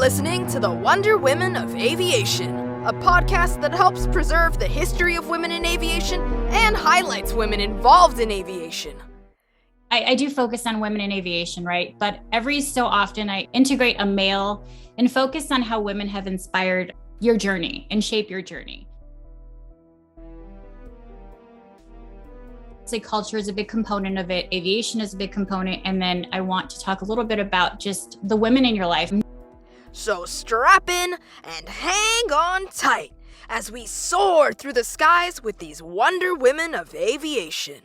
listening to the Wonder Women of Aviation, a podcast that helps preserve the history of women in aviation and highlights women involved in aviation. I do focus on women in aviation, right? But every so often I integrate a male and focus on how women have inspired your journey and shape your journey. So culture is a big component of it. Aviation is a big component. And then I want to talk a little bit about just the women in your life. So strap in and hang on tight as we soar through the skies with these Wonder Women of Aviation.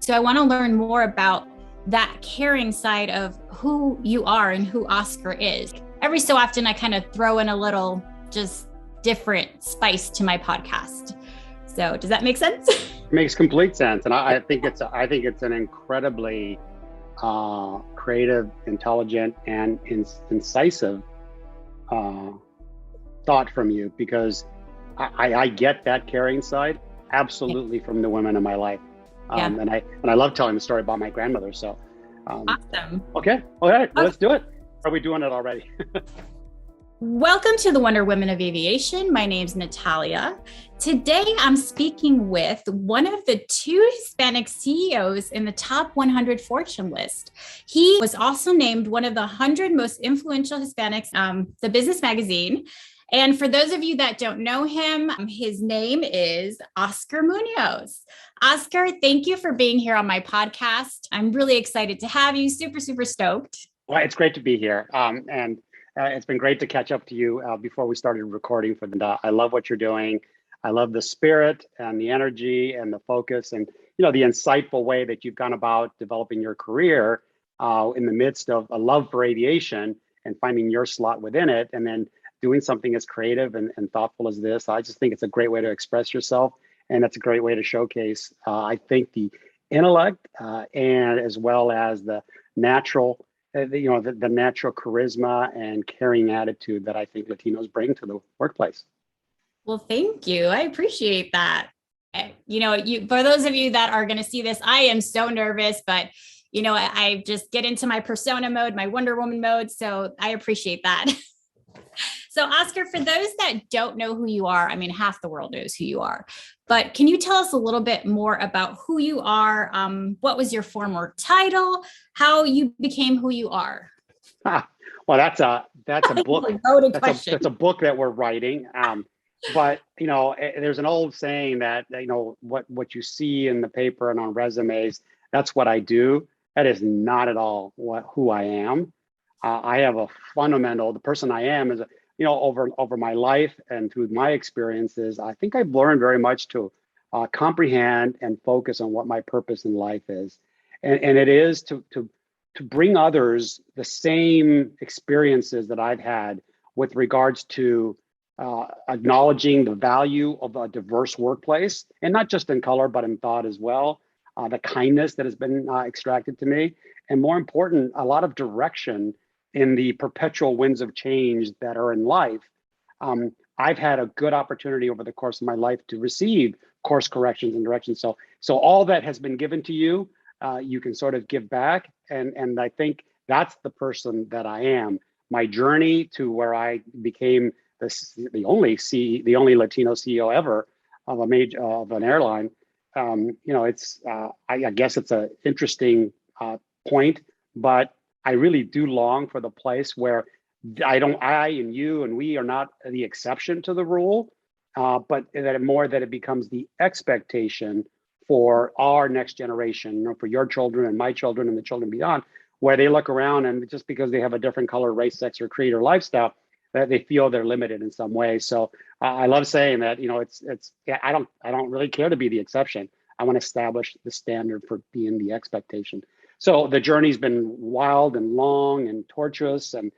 So I want to learn more about that caring side of who you are and who Oscar is. Every so often I kind of throw in a little just different spice to my podcast. So does that make sense? It makes complete sense. And I think it's an incredibly creative, intelligent, and incisive thought from you, because I get that caring side absolutely from the women in my life. And I love telling the story about my grandmother. So awesome. Okay. All right. Let's do it. Are we doing it already? Welcome to the Wonder Women of Aviation. My name's Natalia. Today, I'm speaking with one of the 2 Hispanic CEOs in the top 100 Fortune list. He was also named one of the 100 most influential Hispanics, the Business Magazine. And for those of you that don't know him, his name is Oscar Munoz. Oscar, thank you for being here on my podcast. I'm really excited to have you. Super, super stoked. Well, it's great to be here. And it's been great to catch up to you before we started recording for the. I love what you're doing. I love the spirit and the energy and the focus and, the insightful way that you've gone about developing your career in the midst of a love for aviation and finding your slot within it, and then doing something as creative and thoughtful as this. I just think it's a great way to express yourself, and it's a great way to showcase, I think, the intellect and as well as the natural, the natural charisma and caring attitude that I think Latinos bring to the workplace. Well, thank you. I appreciate that. For those of you that are going to see this, I am so nervous, but I just get into my persona mode, my Wonder Woman mode. So I appreciate that. So Oscar, for those that don't know who you are, half the world knows who you are, but can you tell us a little bit more about who you are? What was your former title? How you became who you are? Well, that's a book. That's a book that we're writing. But there's an old saying that what you see in the paper and on resumes, that's what I do. That is not at all who I am. I have the person I am is over my life and through my experiences, I think I've learned very much to comprehend and focus on what my purpose in life is, and it is to bring others the same experiences that I've had with regards to acknowledging the value of a diverse workplace, and not just in color, but in thought as well. The kindness that has been extracted to me, and more important, a lot of direction in the perpetual winds of change that are in life. I've had a good opportunity over the course of my life to receive course corrections and directions. So all that has been given to you, you can sort of give back. And I think that's the person that I am. My journey to where I became the only Latino CEO ever of an airline. I guess it's an interesting point, but I really do long for the place where I and you and we are not the exception to the rule, but that it becomes the expectation for our next generation, for your children and my children and the children beyond, where they look around and just because they have a different color, race, sex, or creed or lifestyle, that they feel they're limited in some way. So I love saying that, I don't really care to be the exception. I want to establish the standard for being the expectation. So the journey's been wild and long and tortuous and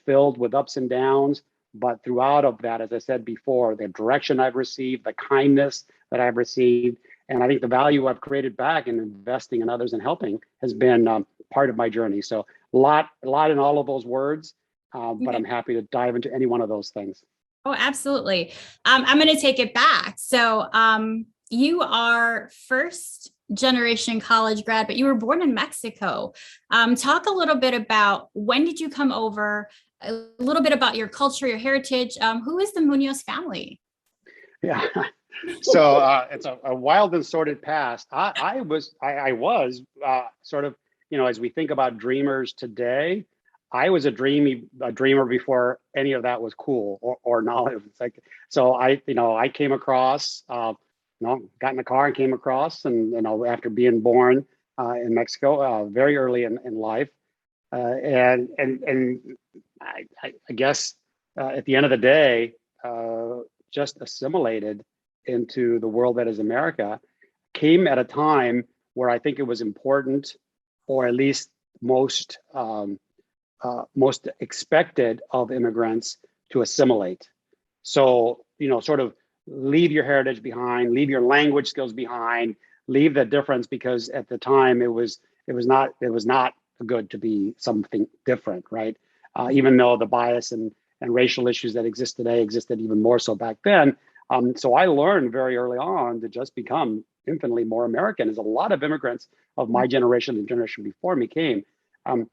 filled with ups and downs. But throughout of that, as I said before, the direction I've received, the kindness that I've received, and I think the value I've created back in investing in others and helping has been part of my journey. So a lot in all of those words, but I'm happy to dive into any one of those things. Oh, absolutely. I'm going to take it back. So you are first generation college grad, but you were born in Mexico. Talk a little bit about when did you come over, a little bit about your culture, your heritage. Who is the Munoz family? Yeah. So it's a wild and sordid past. I was sort of, as we think about dreamers today, I was a dreamer before any of that was cool or knowledge. It's like, so I came across, got in the car and came across, and after being born in Mexico very early in life, and I guess at the end of the day, just assimilated into the world that is America, came at a time where I think it was important, or at least most expected of immigrants, to assimilate. So, sort of leave your heritage behind, leave your language skills behind, leave the difference, because at the time it was not good to be something different, right? Even though the bias and racial issues that exist today existed even more so back then. So I learned very early on to just become infinitely more American, as a lot of immigrants of my generation and generation before me came. I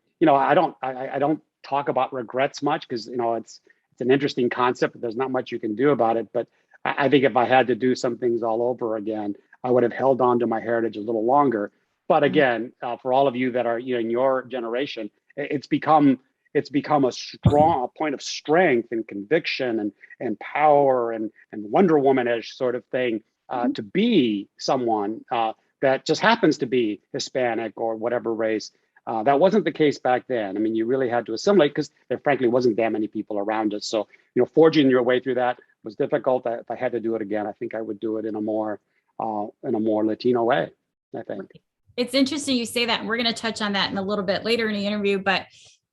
don't talk about regrets much, because it's an interesting concept, but there's not much you can do about it. But I think if I had to do some things all over again, I would have held on to my heritage a little longer. But again, for all of you that are in your generation, it's become a strong point of strength and conviction and power and Wonder Woman-ish sort of thing, to be someone that just happens to be Hispanic or whatever race. That wasn't the case back then. I mean, you really had to assimilate, because there frankly wasn't that many people around us. So, forging your way through that was difficult. If I had to do it again, I think I would do it in a more Latino way, I think. It's interesting you say that, and we're going to touch on that in a little bit later in the interview. But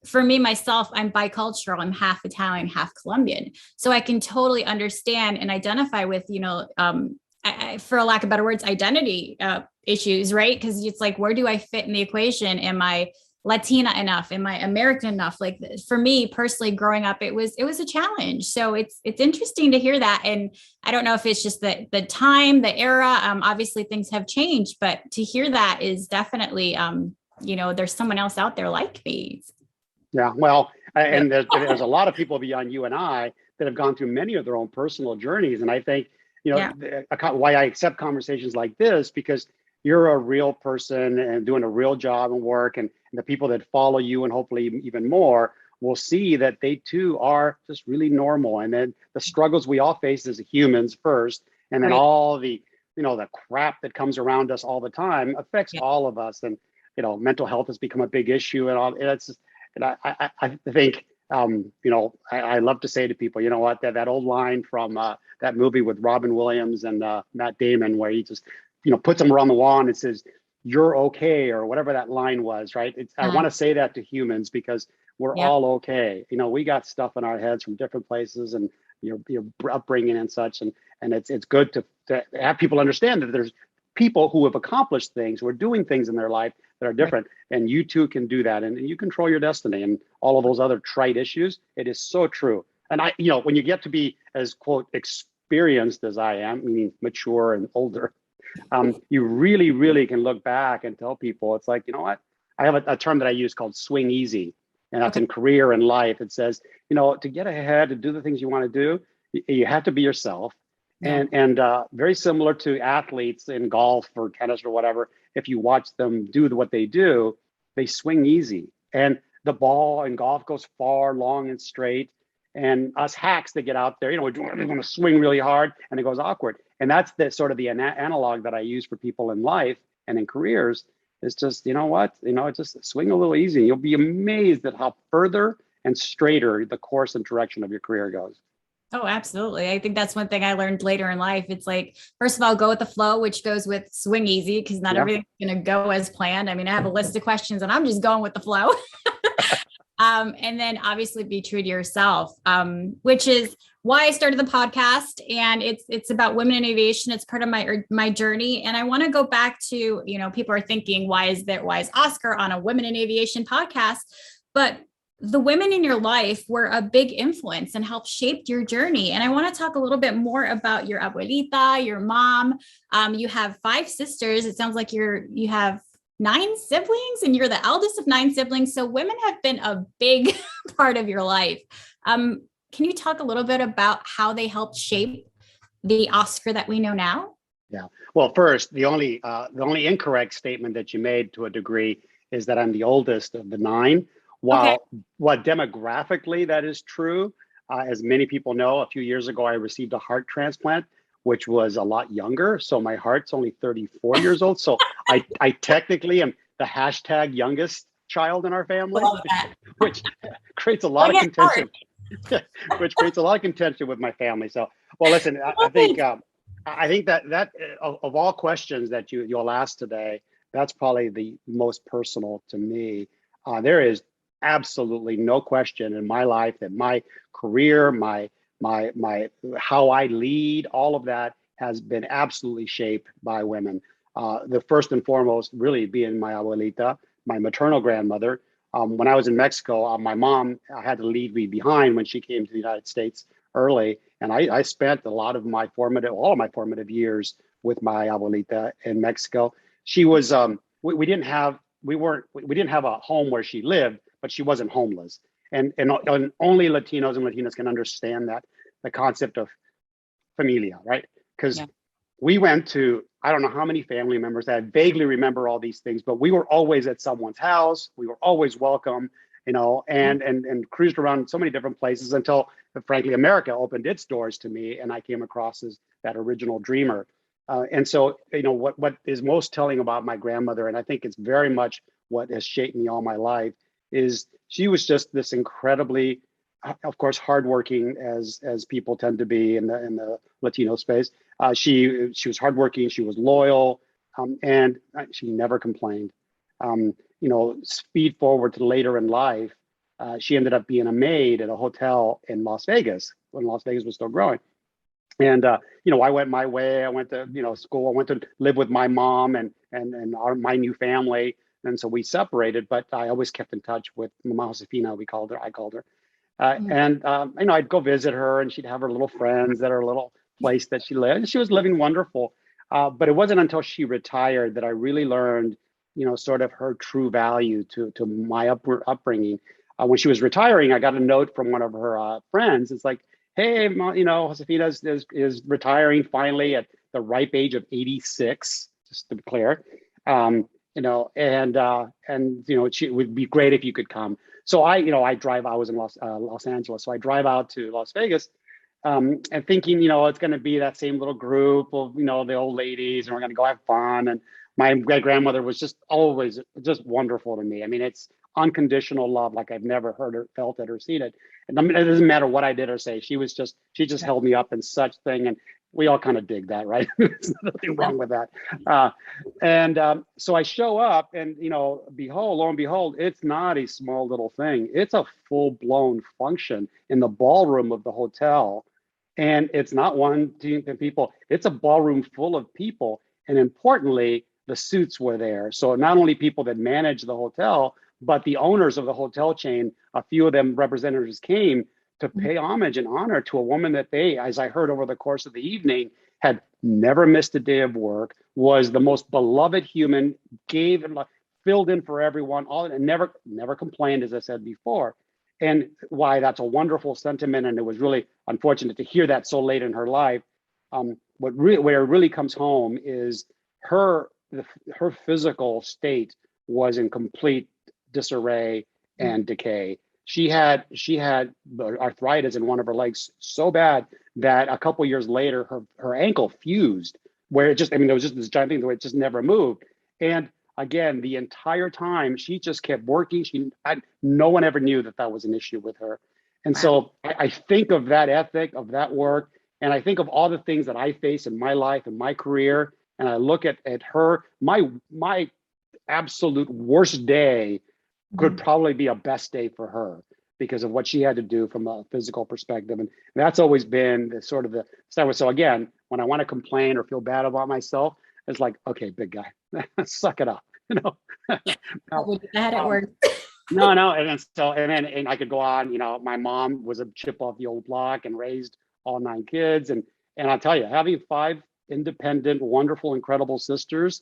for me, myself, I'm bicultural. I'm half Italian, half Colombian. So I can totally understand and identify with, for a lack of better words, identity issues, right? Because it's like, where do I fit in the equation? Am I Latina enough? Am I American enough? Like, for me personally, growing up, it was a challenge. So it's interesting to hear that. And I don't know if it's just the time, the era, obviously things have changed, but to hear that is definitely, there's someone else out there like me. Yeah, well, and there's a lot of people beyond you and I that have gone through many of their own personal journeys. And I think, why I accept conversations like this, because you're a real person and doing a real job and work, and the people that follow you, and hopefully even more, will see that they too are just really normal. And then the struggles we all face as humans first, and then all the, the crap that comes around us all the time affects all of us. And, mental health has become a big issue, and all. And I think, I love to say to people, you know what, that old line from that movie with Robin Williams and Matt Damon, where he just, puts them around the wall and it says, "You're okay," or whatever that line was, right? I want to say that to humans, because we're all okay. We got stuff in our heads from different places, and your upbringing and such. And it's good to have people understand that there's people who have accomplished things, who are doing things in their life that are different, and you too can do that, and you control your destiny, and all of those other trite issues. It is so true. And when you get to be as, quote, experienced as I am, meaning mature and older, you really, really can look back and tell people, it's like, you know what, I have a term that I use called swing easy, and that's in career and life. It says, to get ahead, to do the things you want to do, you have to be yourself. And very similar to athletes in golf or tennis or whatever, if you watch them do what they do, they swing easy. And the ball in golf goes far, long, and straight. And us hacks that get out there, we want to swing really hard, and it goes awkward. And that's the sort of the analog that I use for people in life and in careers. Is just, just swing a little easy. You'll be amazed at how further and straighter the course and direction of your career goes. Oh, absolutely. I think that's one thing I learned later in life. It's like, first of all, go with the flow, which goes with swing easy, because not everything's going to go as planned. I mean, I have a list of questions and I'm just going with the flow. And then obviously be true to yourself, which is why I started the podcast. And it's about women in aviation. It's part of my journey. And I want to go back to, people are thinking, why is Oscar on a women in aviation podcast? But the women in your life were a big influence and helped shape your journey. And I want to talk a little bit more about your abuelita, your mom. You have 5 sisters. It sounds like you have 9 siblings and you're the eldest of 9 siblings. So women have been a big part of your life. Can you talk a little bit about how they helped shape the Oscar that we know now? Yeah. Well, first, the only incorrect statement that you made to a degree is that I'm the oldest of the 9. While demographically that is true, as many people know, a few years ago I received a heart transplant, which was a lot younger. So my heart's only 34 years old. So I technically am the hashtag youngest child in our family, which creates a lot of contention. Which creates a lot of contention with my family. So, well, listen, I think that of all questions that you'll ask today, that's probably the most personal to me. There is absolutely no question in my life that my career, my how I lead, all of that has been absolutely shaped by women. The first and foremost really being my abuelita, my maternal grandmother. When I was in Mexico, my mom had to leave me behind when she came to the United States early, and I spent all of my formative years with my abuelita in Mexico. She was we didn't have a home where she lived, but she wasn't homeless. And only Latinos and Latinas can understand that, the concept of familia, right? Because we went to, I don't know how many family members, I vaguely remember all these things, but we were always at someone's house. We were always welcome, and cruised around so many different places until, frankly, America opened its doors to me, and I came across as that original dreamer. And so, what is most telling about my grandmother, and I think it's very much what has shaped me all my life, is she was just this incredibly, of course, hardworking, as people tend to be in the Latino space. She was hardworking. She was loyal, and she never complained. Speed forward to later in life, she ended up being a maid at a hotel in Las Vegas when Las Vegas was still growing. And I went my way. I went to school. I went to live with my mom and my new family. And so we separated, but I always kept in touch with Mama Josefina, I called her. And I'd go visit her, and she'd have her little friends at her little place that she lived. And she was living wonderful. But it wasn't until she retired that I really learned, sort of her true value to my upbringing. When she was retiring, I got a note from one of her friends. It's like, hey, Josefina is retiring finally at the ripe age of 86, just to be clear. It would be great if you could come. So I drive. I was in Los Angeles, so I drive out to Las Vegas, and thinking, it's going to be that same little group of the old ladies, and we're going to go have fun. And my great grandmother was just always just wonderful to me. I mean, it's unconditional love like I've never heard or felt it or seen it. And I mean, it doesn't matter what I did or say. She just held me up in such thing, and we all kind of dig that, right? There's nothing wrong with that. So I show up, and lo and behold, it's not a small little thing. It's a full-blown function in the ballroom of the hotel, and it's not one team of people. It's a ballroom full of people, and importantly, the suits were there. So not only people that manage the hotel, but the owners of the hotel chain. A few of them representatives came to pay homage and honor to a woman that they, as I heard over the course of the evening, had never missed a day of work, was the most beloved human, gave and filled in for everyone, and never complained, as I said before. And why that's a wonderful sentiment, and it was really unfortunate to hear that so late in her life. Where it really comes home is her physical state was in complete disarray and decay. She had arthritis in one of her legs so bad that a couple years later, her ankle fused, where it was just this giant thing where it just never moved. And again, the entire time she just kept working. No one ever knew that was an issue with her. And so I think of that ethic, of that work, and I think of all the things that I face in my life and my career, and I look at her. My absolute worst day could probably be a best day for her because of what she had to do from a physical perspective. And that's always been the sort of the start. So again, when I want to complain or feel bad about myself, it's like, okay, big guy, suck it up, That at work. No. And I could go on, my mom was a chip off the old block and raised all 9 kids. And I'll tell you, having 5 independent, wonderful, incredible sisters,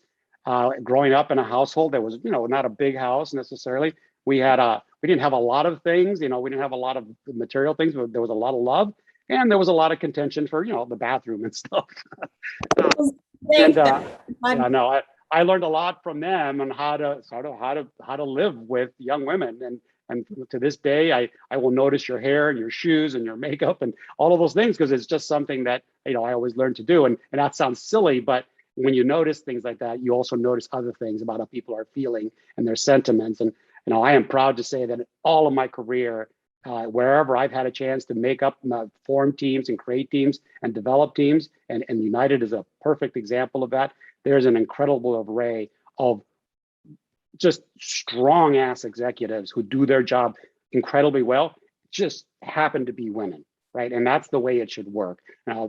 growing up in a household that was, not a big house necessarily. We didn't have a lot of things, we didn't have a lot of material things, but there was a lot of love and there was a lot of contention for, the bathroom and stuff. And yeah, no, I learned a lot from them on how to live with young women. And to this day, I will notice your hair and your shoes and your makeup and all of those things, because it's just something that, I always learned to do. And that sounds silly, but when you notice things like that, you also notice other things about how people are feeling and their sentiments. And, I am proud to say that all of my career, wherever I've had a chance to make up, form teams and create teams and develop teams, and United is a perfect example of that. There's an incredible array of just strong ass executives who do their job incredibly well, just happen to be women, right? And that's the way it should work,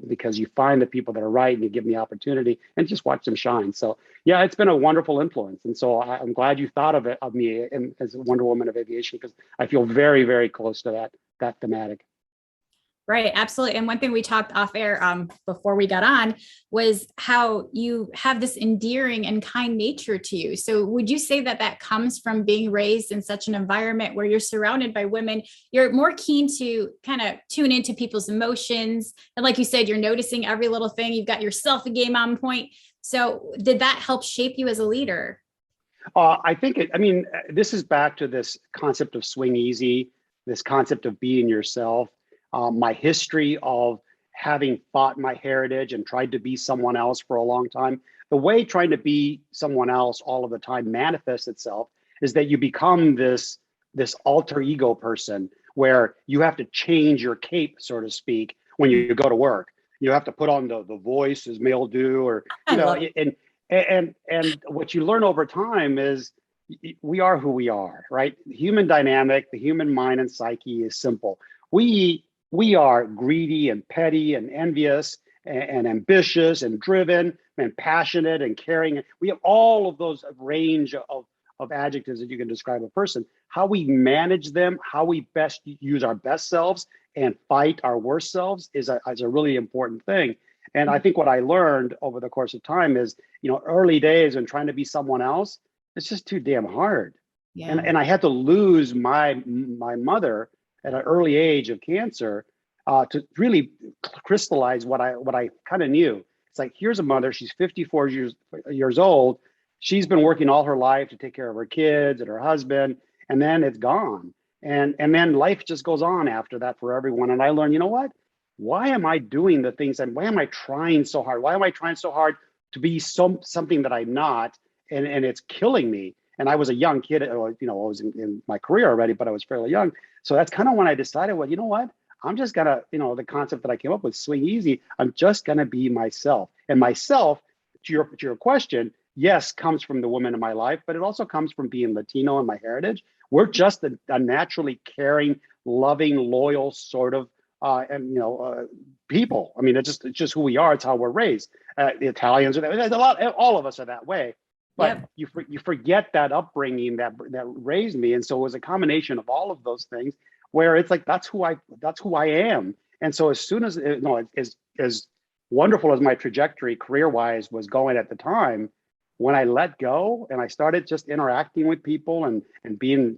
because you find the people that are right and you give them the opportunity and just watch them shine. So yeah, it's been a wonderful influence. And so I'm glad you thought of me as a Wonder Woman of aviation, because I feel very, very close to that thematic. Right, absolutely. And one thing we talked off air before we got on was how you have this endearing and kind nature to you. So would you say that comes from being raised in such an environment where you're surrounded by women? You're more keen to kind of tune into people's emotions. And like you said, you're noticing every little thing. You've got your self-game on point. So did that help shape you as a leader? I think this is back to this concept of swing easy, this concept of being yourself. My history of having fought my heritage and tried to be someone else for a long time. The way trying to be someone else all of the time manifests itself is that you become this alter ego person where you have to change your cape, so to speak, when you go to work. You have to put on the voice as male do, or and what you learn over time is we are who we are, right? The human dynamic, the human mind and psyche is simple. We are greedy and petty and envious and ambitious and driven and passionate and caring. We have all of those range of adjectives that you can describe a person. How we manage them, how we best use our best selves and fight our worst selves is a really important thing. And I think what I learned over the course of time is, early days when trying to be someone else, it's just too damn hard. Yeah. And I had to lose my mother at an early age of cancer, to really crystallize what I kind of knew. It's like, here's a mother, she's 54 years old. She's been working all her life to take care of her kids and her husband, and then it's gone. And then life just goes on after that for everyone. And I learned, you know what? Why am I doing the things, and why am I trying so hard? Why am I trying so hard to be something that I'm not? And it's killing me. And I was a young kid, I was in my career already, but I was fairly young. So that's kind of when I decided, well, you know what? I'm just gonna, the concept that I came up with, swing easy. I'm just gonna be myself. And myself, to your question, yes, comes from the women in my life, but it also comes from being Latino and my heritage. We're just a naturally caring, loving, loyal sort of people. I mean, it's just who we are. It's how we're raised. The Italians are that. All of us are that way. But yep. you forget that upbringing that raised me, and so it was a combination of all of those things where it's like that's who I am. And so as soon as as wonderful as my trajectory career-wise was going at the time, when I let go and I started just interacting with people and being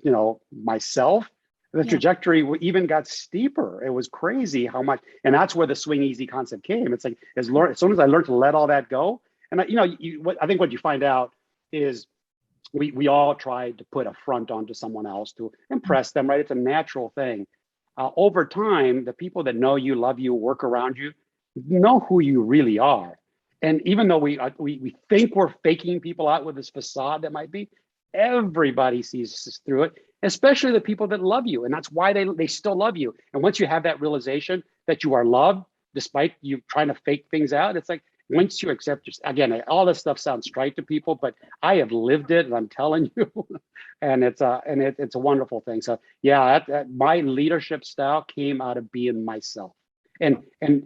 myself, the trajectory even got steeper. It was crazy how much, and that's where the swing easy concept came. It's like as soon as I learned to let all that go, and I think what you find out is we all try to put a front onto someone else to impress them, right? It's a natural thing. Over time, the people that know you, love you, work around you, know who you really are. And even though we think we're faking people out with this facade that might be, everybody sees through it, especially the people that love you. And that's why they still love you. And once you have that realization that you are loved, despite you trying to fake things out, it's like, once you accept, again, all this stuff sounds trite to people, but I have lived it, and I'm telling you, and it's a wonderful thing. So yeah, my leadership style came out of being myself, and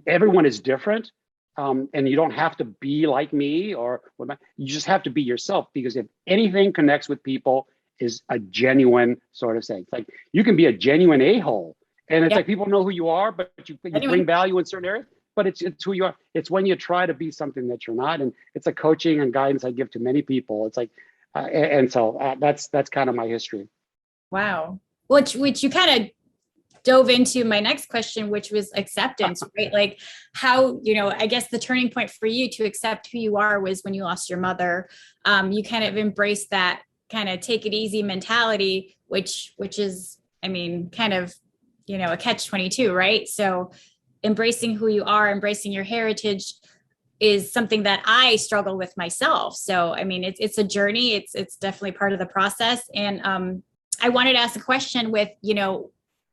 everyone is different, and you don't have to be like me you just have to be yourself, because if anything connects with people, is a genuine sort of saying. It's like you can be a genuine a-hole, and it's Yeah. like people know who you are, but you bring value in certain areas. But it's who you are. It's when you try to be something that you're not, and it's a coaching and guidance I give to many people. It's like, so that's kind of my history. Wow. Which you kind of dove into my next question, which was acceptance, right? Like how, I guess the turning point for you to accept who you are was when you lost your mother. You kind of embraced that kind of take it easy mentality, which is, kind of, a catch-22, right? So embracing who you are, embracing your heritage is something that I struggle with myself. So, it's a journey. It's definitely part of the process. And I wanted to ask a question with,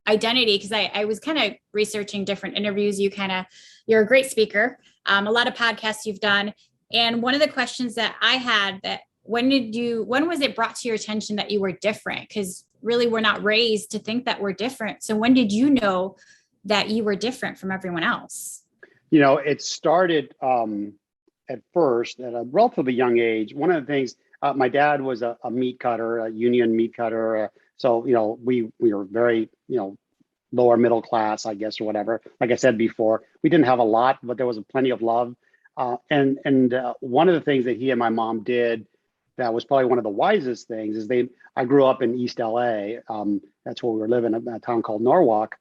identity, because I was kind of researching different interviews. You're a great speaker, a lot of podcasts you've done. And one of the questions that I had that when was it brought to your attention that you were different? Because really we're not raised to think that we're different. So when did you know that you were different from everyone else? It started at first at a relatively young age. One of the things, my dad was a meat cutter, a union meat cutter. So, we were very, lower middle class, I guess, or whatever. Like I said before, we didn't have a lot, but there was plenty of love. And one of the things that he and my mom did that was probably one of the wisest things is I grew up in East LA. That's where we were living, a town called Norwalk.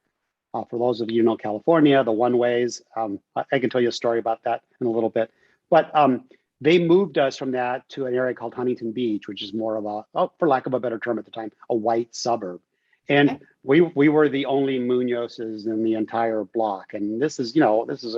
For those of you who know California, the one ways, I can tell you a story about that in a little bit. But they moved us from that to an area called Huntington Beach, which is more of for lack of a better term at the time, a white suburb. And we were the only Munozes in the entire block. And this is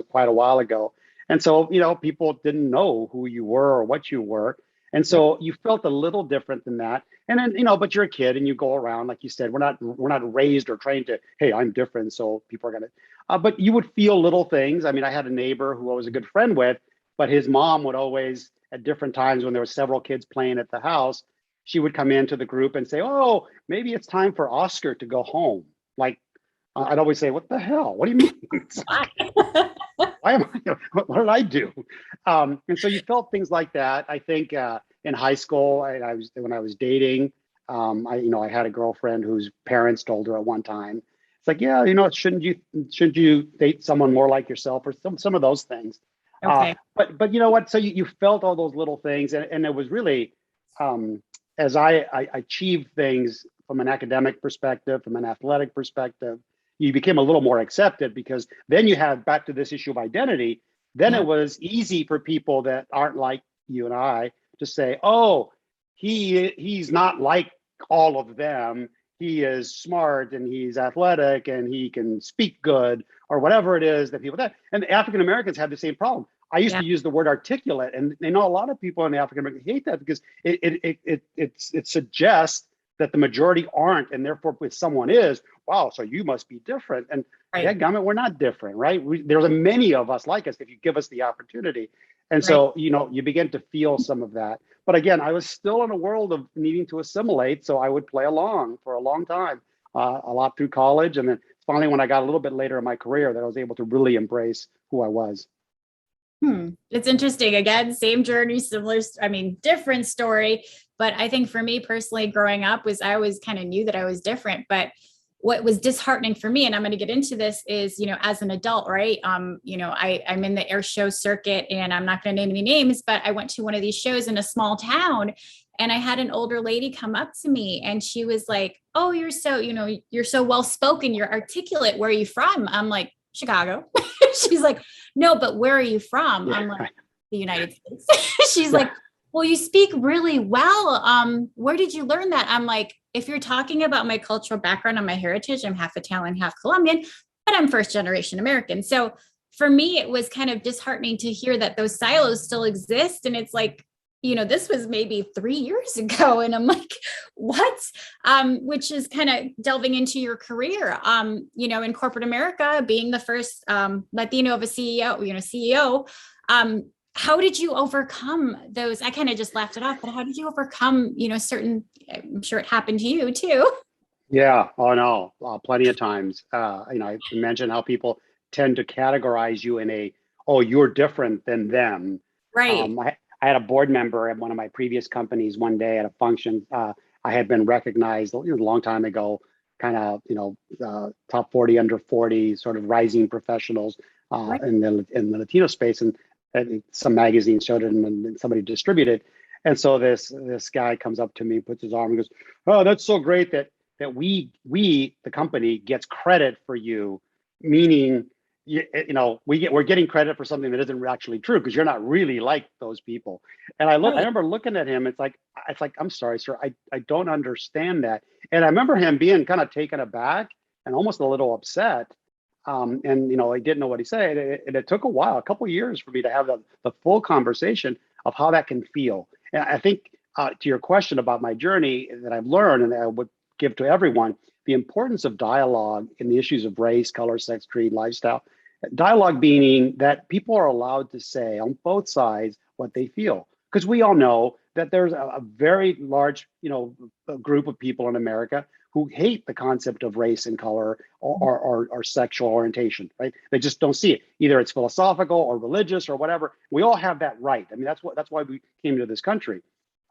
quite a while ago. And so, people didn't know who you were or what you were. And so you felt a little different than that. And then, but you're a kid and you go around, like you said, we're not raised or trained to, hey, I'm different, so people are going to, but you would feel little things. I had a neighbor who I was a good friend with, but his mom would always, at different times when there were several kids playing at the house, she would come into the group and say, oh, maybe it's time for Oscar to go home. Like, I'd always say, what the hell? What do you mean? Why am I, what did I do? And so you felt things like that. I think in high school, when I was dating, I had a girlfriend whose parents told her at one time, it's like, yeah, shouldn't you date someone more like yourself, or some of those things. Okay. But you know what? So you felt all those little things, and it was really, as I achieved things from an academic perspective, from an athletic perspective, you became a little more accepted, because then you have back to this issue of identity. Then it was easy for people that aren't like you and I to say, oh, he's not like all of them. He is smart and he's athletic and he can speak good, or whatever it is that people that. And African Americans have the same problem. I used to use the word articulate, and a lot of people in the African American hate that, because it suggests that the majority aren't, and therefore if someone is, wow, so you must be different. And yeah, gummit, we're not different, right? There's many of us like us if you give us the opportunity. And so, you begin to feel some of that. But again, I was still in a world of needing to assimilate, so I would play along for a long time, a lot through college. And then finally, when I got a little bit later in my career, that I was able to really embrace who I was. It's interesting. Again, same journey, different story. But I think for me personally, growing up I always kind of knew that I was different. But what was disheartening for me, and I'm going to get into this, is, as an adult, right? I'm in the air show circuit, and I'm not going to name any names, but I went to one of these shows in a small town, and I had an older lady come up to me, and she was like, oh, you're so well-spoken, you're articulate. Where are you from? I'm like, Chicago. She's like, no, but where are you from? Yeah. I'm like, the United States. She's like, well, you speak really well. Where did you learn that? I'm like, if you're talking about my cultural background and my heritage, I'm half Italian, half Colombian, but I'm first generation American. So for me, it was kind of disheartening to hear that those silos still exist. And it's like, this was maybe 3 years ago. And I'm like, what? Which is kind of delving into your career, in corporate America, being the first Latino of a CEO. How did you overcome those? I kind of just laughed it off, but how did you overcome, certain, I'm sure it happened to you too. Yeah. Oh, no. Plenty of times. I mentioned how people tend to categorize you in you're different than them. Right. I had a board member at one of my previous companies one day at a function I had been recognized a long time ago, kind of, top 40 under 40 sort of rising professionals in the Latino space, and some magazines showed it, and somebody distributed. And so this guy comes up to me, puts his arm, and goes, "Oh, that's so great that we the company gets credit for you," meaning we're getting credit for something that isn't actually true because you're not really like those people. And I remember looking at him. It's like I'm sorry, sir, I don't understand that. And I remember him being kind of taken aback and almost a little upset. And he didn't know what he said. And it took a while, a couple of years, for me to have the full conversation of how that can feel. And I think to your question about my journey that I've learned, and I would give to everyone, the importance of dialogue in the issues of race, color, sex, creed, lifestyle. Dialogue meaning that people are allowed to say on both sides what they feel. Because we all know that there's a very large, group of people in America who hate the concept of race and color or sexual orientation, right? They just don't see it. Either it's philosophical or religious or whatever. We all have that right. I mean, that's why we came to this country.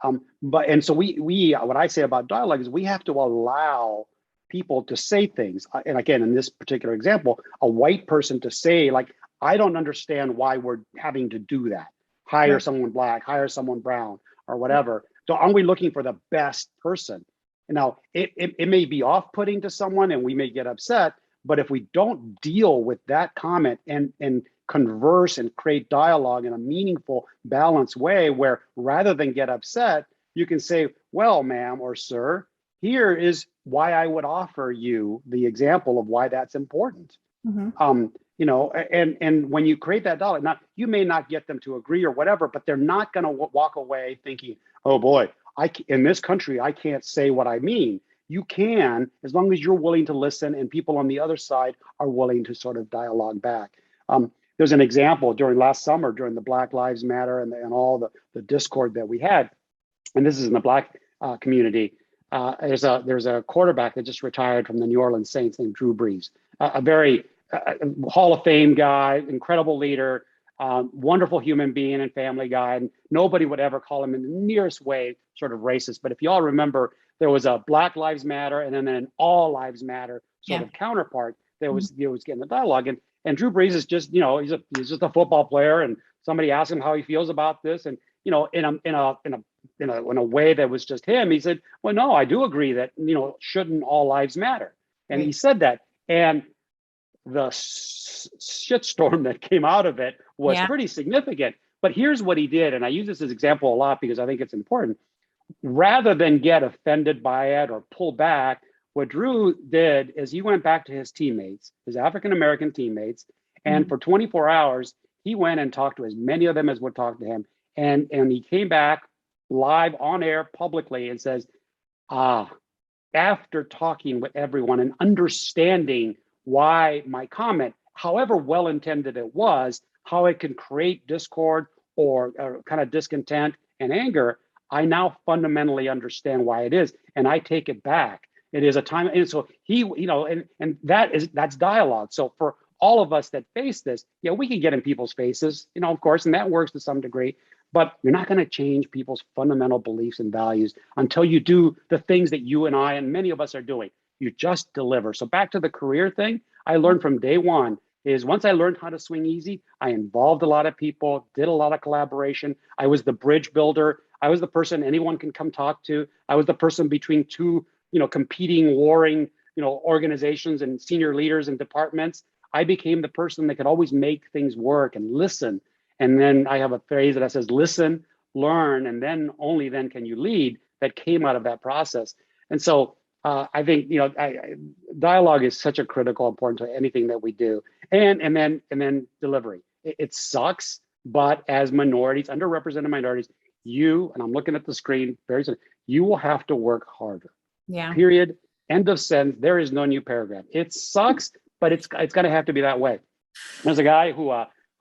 So we what I say about dialogue is we have to allow people to say things. And again, in this particular example, a white person to say, like, I don't understand why we're having to do that. Hire someone black, hire someone brown, or whatever. So aren't we looking for the best person? Now, it may be off-putting to someone and we may get upset, but if we don't deal with that comment and converse and create dialogue in a meaningful, balanced way where rather than get upset, you can say, well, ma'am or sir, here is why I would offer you the example of why that's important. Mm-hmm. And when you create that dialogue, you may not get them to agree or whatever, but they're not going to walk away thinking, oh boy, in this country, I can't say what I mean. You can, as long as you're willing to listen and people on the other side are willing to sort of dialogue back. There's an example during last summer, during the Black Lives Matter and all the discord that we had, and this is in the Black community. There's a quarterback that just retired from the New Orleans Saints named Drew Brees, a very Hall of Fame guy, incredible leader, wonderful human being and family guy. And nobody would ever call him in the nearest way sort of racist. But if you all remember, there was a Black Lives Matter and then an All Lives Matter sort of counterpart that was getting the dialogue. And Drew Brees is just, he's just a football player. And somebody asked him how he feels about this. And, in a way that was just him, he said, well, no, I do agree that, shouldn't all lives matter. And he said that. And the shitstorm that came out of it was pretty significant. But here's what he did. And I use this as an example a lot because I think it's important. Rather than get offended by it or pull back, what Drew did is he went back to his teammates, his African-American teammates, and for 24 hours, he went and talked to as many of them as would talk to him. And he came back live on air publicly and says, after talking with everyone and understanding why my comment, however well-intended it was, how it can create discord or kind of discontent and anger, I now fundamentally understand why it is. And I take it back. It is a time. And so and that's dialogue. So for all of us that face this, we can get in people's faces, of course, and that works to some degree, but you're not going to change people's fundamental beliefs and values until you do the things that you and I and many of us are doing. You just deliver. So back to the career thing, I learned from day one is once I learned how to swing easy, I involved a lot of people, did a lot of collaboration. I was the bridge builder. I was the person anyone can come talk to. I was the person between two, competing, warring, organizations and senior leaders and departments. I became the person that could always make things work and listen. And then I have a phrase that says, listen, learn, and then only then can you lead, that came out of that process. And so I think, dialogue is such a critical important to anything that we do. And then delivery. It sucks, but as minorities, underrepresented minorities, and I'm looking at the screen very soon, you will have to work harder. Yeah. Period. End of sentence. There is no new paragraph. It sucks, but it's going to have to be that way. There's a guy who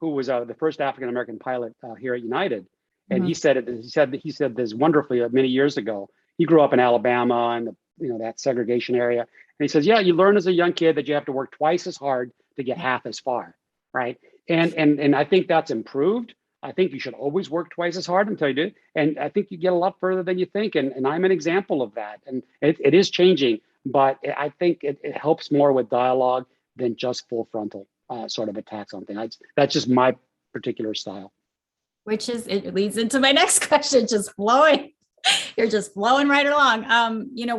was the first African-American pilot here at United. And he said this wonderfully many years ago. He grew up in Alabama and that segregation area. And he says, you learn as a young kid that you have to work twice as hard to get half as far. Right. And I think that's improved. I think you should always work twice as hard until you do. And I think you get a lot further than you think. And I'm an example of that. And it is changing, but I think it helps more with dialogue than just full frontal sort of attacks on things. That's just my particular style. It leads into my next question, just flowing. You're just flowing right along.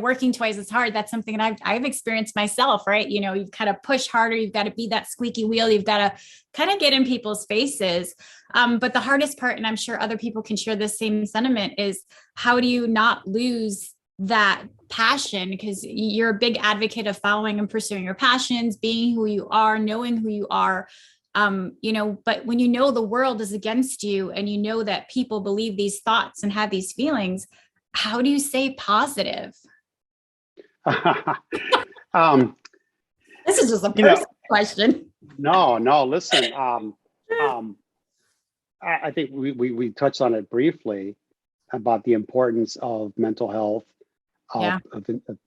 Working twice as hard. That's something that I've experienced myself, right? You've got to push harder. You've got to be that squeaky wheel. You've got to kind of get in people's faces. But the hardest part, and I'm sure other people can share the same sentiment, is how do you not lose that passion? Because you're a big advocate of following and pursuing your passions, being who you are, knowing who you are. But when you know the world is against you and you know that people believe these thoughts and have these feelings, how do you stay positive? This is just a personal question. No, listen, I think we touched on it briefly about the importance of mental health, of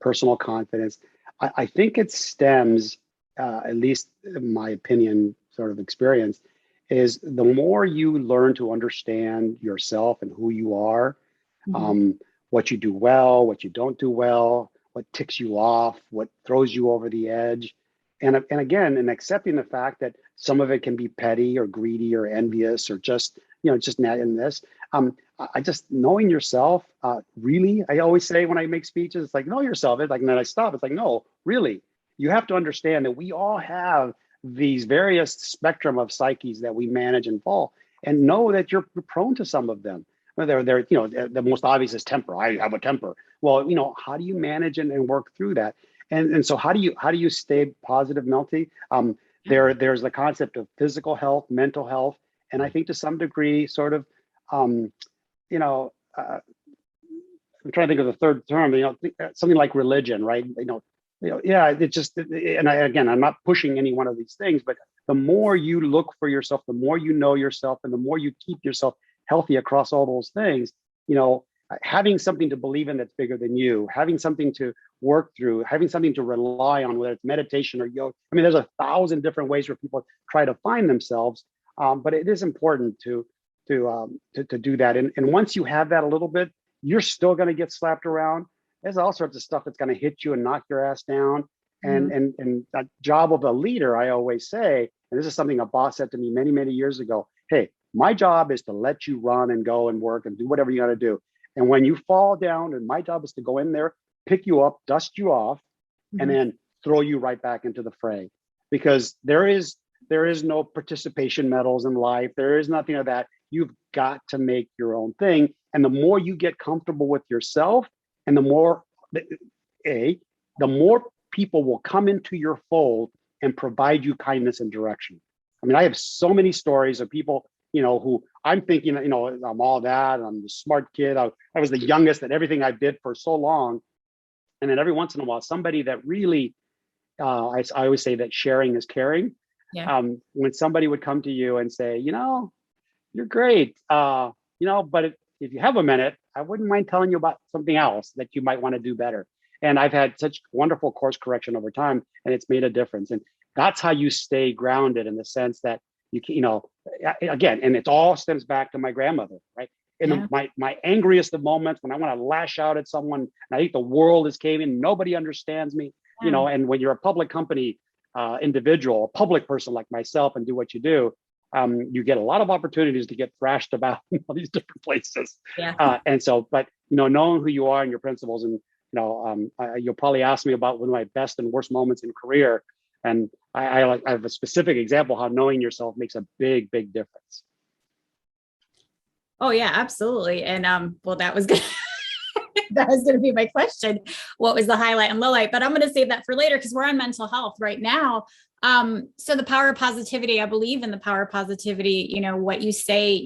personal confidence. I think it stems, at least in my opinion, sort of experience, is the more you learn to understand yourself and who you are, what you do well, what you don't do well, what ticks you off, what throws you over the edge. And again, in accepting the fact that some of it can be petty or greedy or envious or just not in this. I just knowing yourself, really, I always say when I make speeches, it's like, know yourself. It's like, and then I stop. It's like, no, really, you have to understand that we all have these various spectrum of psyches that we manage and fall, and know that you're prone to some of them. They're the most obvious is temper. I have a temper. Well, how do you manage and work through that? And so how do you stay positive, Melty? There's the concept of physical health, mental health, and I think to some degree, sort of, I'm trying to think of the third term. Something like religion, right? Again, I'm not pushing any one of these things, but the more you look for yourself, the more you know yourself, and the more you keep yourself healthy across all those things, having something to believe in that's bigger than you, having something to work through, having something to rely on, whether it's meditation or yoga. I mean, there's 1,000 different ways where people try to find themselves, but it is important to do that. And once you have that a little bit, you're still going to get slapped around. There's all sorts of stuff that's going to hit you and knock your ass down. And that job of a leader, I always say, and this is something a boss said to me many, many years ago, hey, my job is to let you run and go and work and do whatever you got to do. And when you fall down, and my job is to go in there, pick you up, dust you off, and then throw you right back into the fray. Because there is no participation medals in life. There is nothing of that. You've got to make your own thing. And the more you get comfortable with yourself, and the more people will come into your fold and provide you kindness and direction. I mean, I have so many stories of people, who I'm thinking, I'm all that, I'm the smart kid. I was the youngest at everything I did for so long. And then every once in a while, somebody that really, I always say that sharing is caring. Yeah. When somebody would come to you and say, you're great, but if you have a minute, I wouldn't mind telling you about something else that you might want to do better. And I've had such wonderful course correction over time, and it's made a difference. And that's how you stay grounded, in the sense that again, and it all stems back to my grandmother, right? In my angriest of moments, when I want to lash out at someone, and I think the world is caving, nobody understands me, and when you're a public company individual, a public person like myself, and do what you do, you get a lot of opportunities to get thrashed about in all these different places. Yeah. And so, but knowing who you are and your principles, and you'll probably ask me about one of my best and worst moments in career, and I have a specific example how knowing yourself makes a big, big difference. Oh yeah, absolutely. And that was good. That was going to be my question. What was the highlight and low light? But I'm going to save that for later, because we're on mental health right now. So the power of positivity, I believe in the power of positivity, what you say,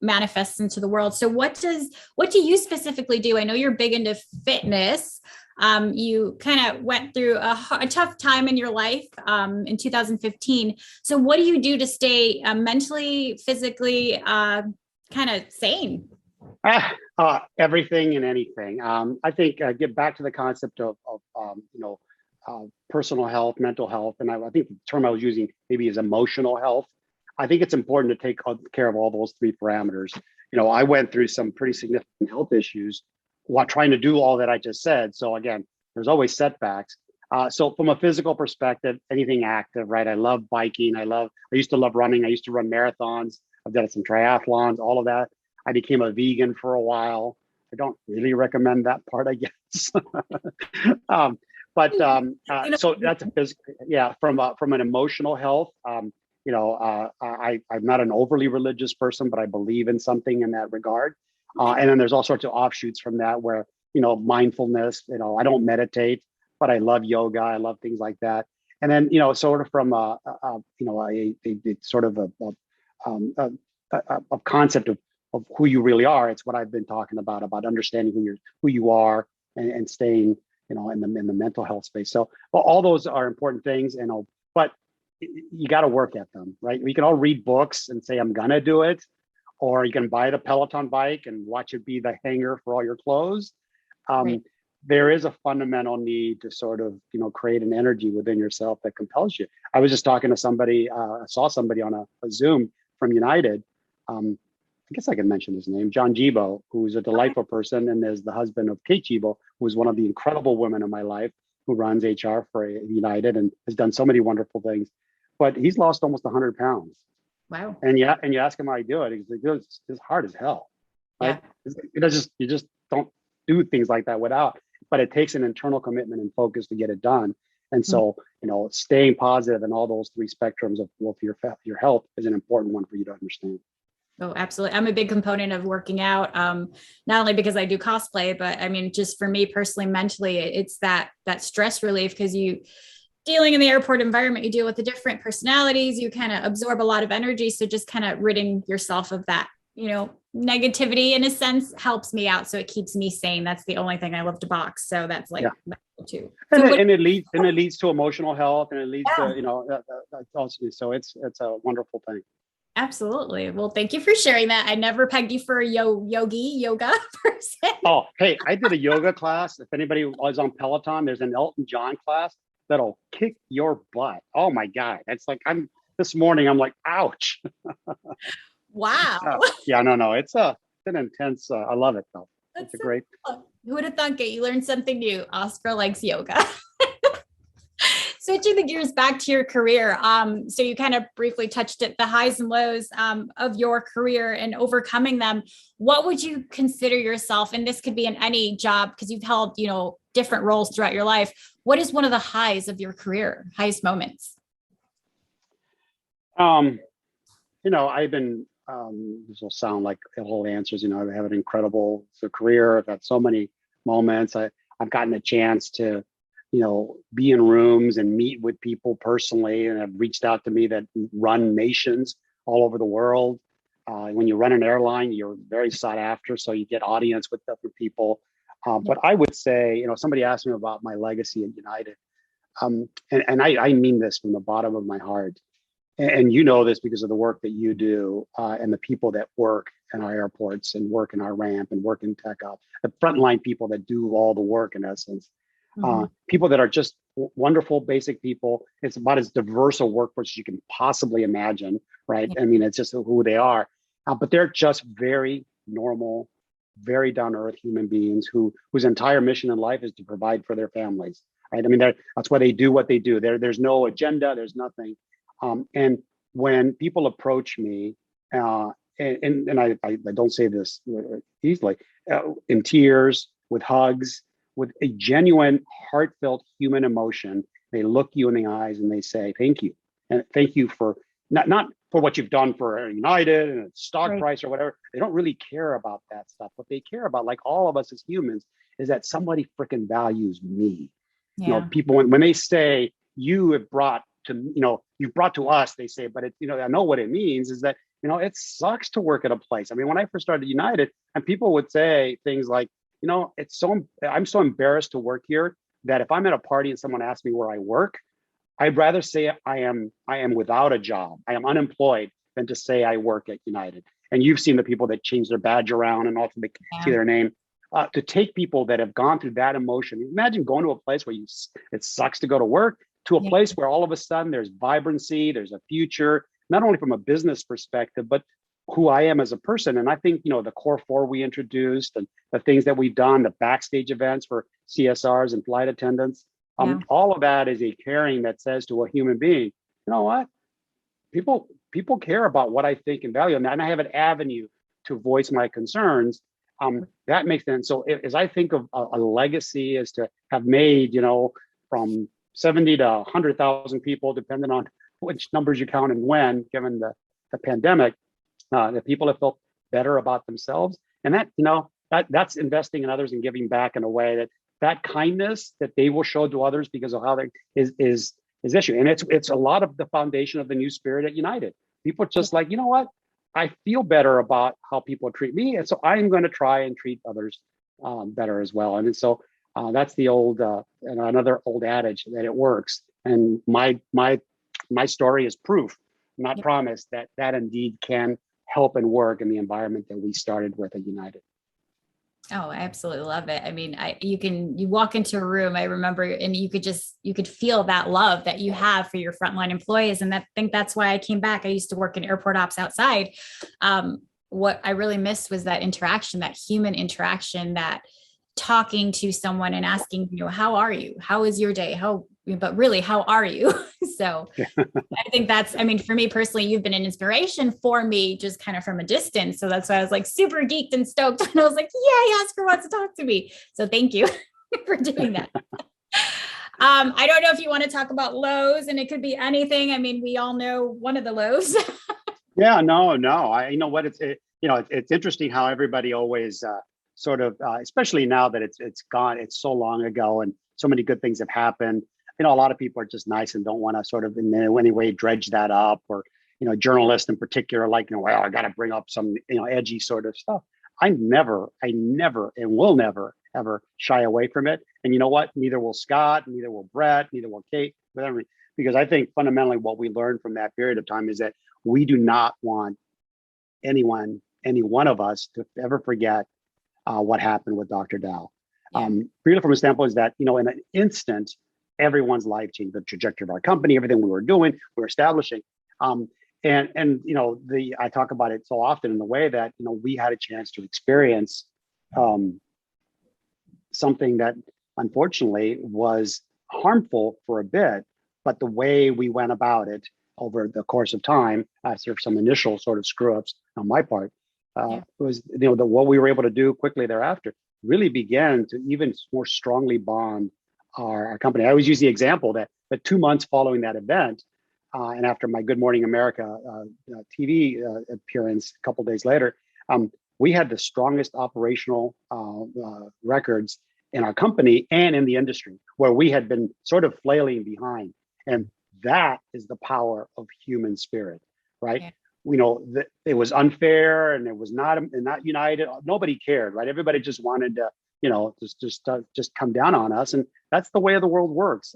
manifests into the world. So what do you specifically do? I know you're big into fitness. You kind of went through a tough time in your life in 2015. So what do you do to stay mentally, physically, kind of sane? Everything and anything. I think get back to the concept of personal health, mental health, and I think the term I was using maybe is emotional health. I think it's important to take care of all those three parameters. I went through some pretty significant health issues while trying to do all that I just said. So again, there's always setbacks. So from a physical perspective, anything active, right? I love biking. I used to love running. I used to run marathons. I've done some triathlons, all of that. I became a vegan for a while. I don't really recommend that part, I guess. So that's a physical, yeah, from an emotional health. I'm not an overly religious person, but I believe in something in that regard. And then there's all sorts of offshoots from that where, mindfulness, I don't meditate, but I love yoga. I love things like that. And then, sort of from a concept of who you really are. It's what I've been talking about understanding who you are and staying, in the mental health space. So all those are important things, but you got to work at them, right? We can all read books and say, I'm going to do it, or you can buy the Peloton bike and watch it be the hanger for all your clothes. Right. There is a fundamental need to sort of, create an energy within yourself that compels you. I was just talking to somebody, I saw somebody on a Zoom from United. I guess I can mention his name, John Gibo, who's a delightful person and is the husband of Kate Gibo, who's one of the incredible women in my life, who runs HR for United and has done so many wonderful things. But he's lost almost 100 pounds. Wow. And you ask him how he do it, he's like, it's hard as hell. Right? Yeah. You just don't do things like that but it takes an internal commitment and focus to get it done. And so, staying positive in all those three spectrums of your health is an important one for you to understand. Oh, absolutely. I'm a big component of working out, not only because I do cosplay, but I mean, just for me personally, mentally, it's that stress relief, because dealing in the airport environment, you deal with the different personalities, you kind of absorb a lot of energy. So just kind of ridding yourself of that, negativity in a sense helps me out. So it keeps me sane. That's the only thing I love to box. So that's like too. And it leads to emotional health, and it leads to, also, so it's a wonderful thing. Absolutely. Well, thank you for sharing that. I never pegged you for a yoga person. Oh, hey, I did a yoga class. If anybody was on Peloton, there's an Elton John class that'll kick your butt. Oh my God. It's like, this morning, I'm like, ouch. Wow. No. It's an intense, I love it though. It's a great. Who would have thought you learned something new? Oscar likes yoga. Switching the gears back to your career. So you kind of briefly touched it, the highs and lows of your career and overcoming them. What would you consider yourself, and this could be in any job because you've held, different roles throughout your life. What is one of the highs of your career, highest moments? I've been, this will sound like whole answers, I have an incredible career. I've had so many moments. I've gotten a chance to, be in rooms and meet with people personally, and have reached out to me that run nations all over the world. When you run an airline, you're very sought after, so you get audience with different people. But I would say, somebody asked me about my legacy at United, and I mean this from the bottom of my heart. And this because of the work that you do and the people that work in our airports and work in our ramp and work in tech ops, the frontline people that do all the work in essence. People that are just wonderful, basic people. It's about as diverse a workforce as you can possibly imagine, right? I mean, it's just who they are. But they're just very normal, very down-to-earth human beings whose entire mission in life is to provide for their families, right? I mean, that's why they do what they do. There's no agenda, there's nothing. And when people approach me, and I don't say this easily, in tears, with hugs, with a genuine, heartfelt human emotion, they look you in the eyes and they say, thank you. And thank you for not for what you've done for United and its stock price or whatever. They don't really care about that stuff. What they care about, like all of us as humans, is that somebody freaking values me. People, when they say you have brought to, you've brought to us, they say, but I know what it means is that, it sucks to work at a place. I mean, when I first started United, and people would say things like, I'm so embarrassed to work here that if I'm at a party and someone asks me where I work, I'd rather say I am without a job. I am unemployed than to say I work at United. And you've seen the people that change their badge around and also see their name. To take people that have gone through that emotion, imagine going to a place where it sucks to go to work, to a place where all of a sudden there's vibrancy, there's a future, not only from a business perspective, but who I am as a person. And I think, the core four we introduced and the things that we've done, the backstage events for CSRs and flight attendants, all of that is a caring that says to a human being, you know what? People care about what I think and value, and I have an avenue to voice my concerns. That makes sense. So as I think of a legacy is to have made, from 70 to 100,000 people, depending on which numbers you count and when, given the pandemic, that people have felt better about themselves. And that's investing in others and giving back in a way that kindness that they will show to others because of how they is issue. And it's a lot of the foundation of the new spirit at United. People just like, you know what? I feel better about how people treat me. And so I'm going to try and treat others better as well. And so that's the old, another old adage that it works. And my story is proof, not promise, that indeed can help and work in the environment that we started with at United. Oh, I absolutely love it. I mean, you walk into a room, I remember, and you could feel that love that you have for your frontline employees. And I think that's why I came back. I used to work in airport ops outside. What I really missed was that interaction, that human interaction, that talking to someone and asking, how are you? How is your day? But really, how are you? So I think for me personally, you've been an inspiration for me just kind of from a distance. So that's why I was like super geeked and stoked. And I was like, yay, Oscar wants to talk to me. So thank you for doing that. I don't know if you want to talk about lows, and it could be anything. I mean, we all know one of the lows. Yeah, no. You know what? It's interesting how everybody always sort of, especially now that it's gone, it's so long ago and so many good things have happened. A lot of people are just nice and don't want to sort of in any way dredge that up, or, journalists in particular, like, well, I got to bring up some, edgy sort of stuff. I never and will never, ever shy away from it. And you know what? Neither will Scott, neither will Brett, neither will Kate, whatever. Because I think fundamentally what we learned from that period of time is that we do not want any one of us to ever forget what happened with Dr. Dow. Purely from a standpoint is that, in an instant, everyone's life changed, the trajectory of our company, everything we were doing, we were establishing. I talk about it so often in the way that, we had a chance to experience something that unfortunately was harmful for a bit, but the way we went about it over the course of time, after some initial sort of screw ups on my part, was, what we were able to do quickly thereafter really began to even more strongly bond our company. I always use the example that 2 months following that event, and after my Good Morning America TV appearance a couple of days later, we had the strongest operational records in our company and in the industry, where we had been sort of flailing behind. And that is the power of human spirit, right? Yeah. It was unfair and it was not United. Nobody cared, right? Everybody just wanted to, just come down on us, and that's the way of the world works.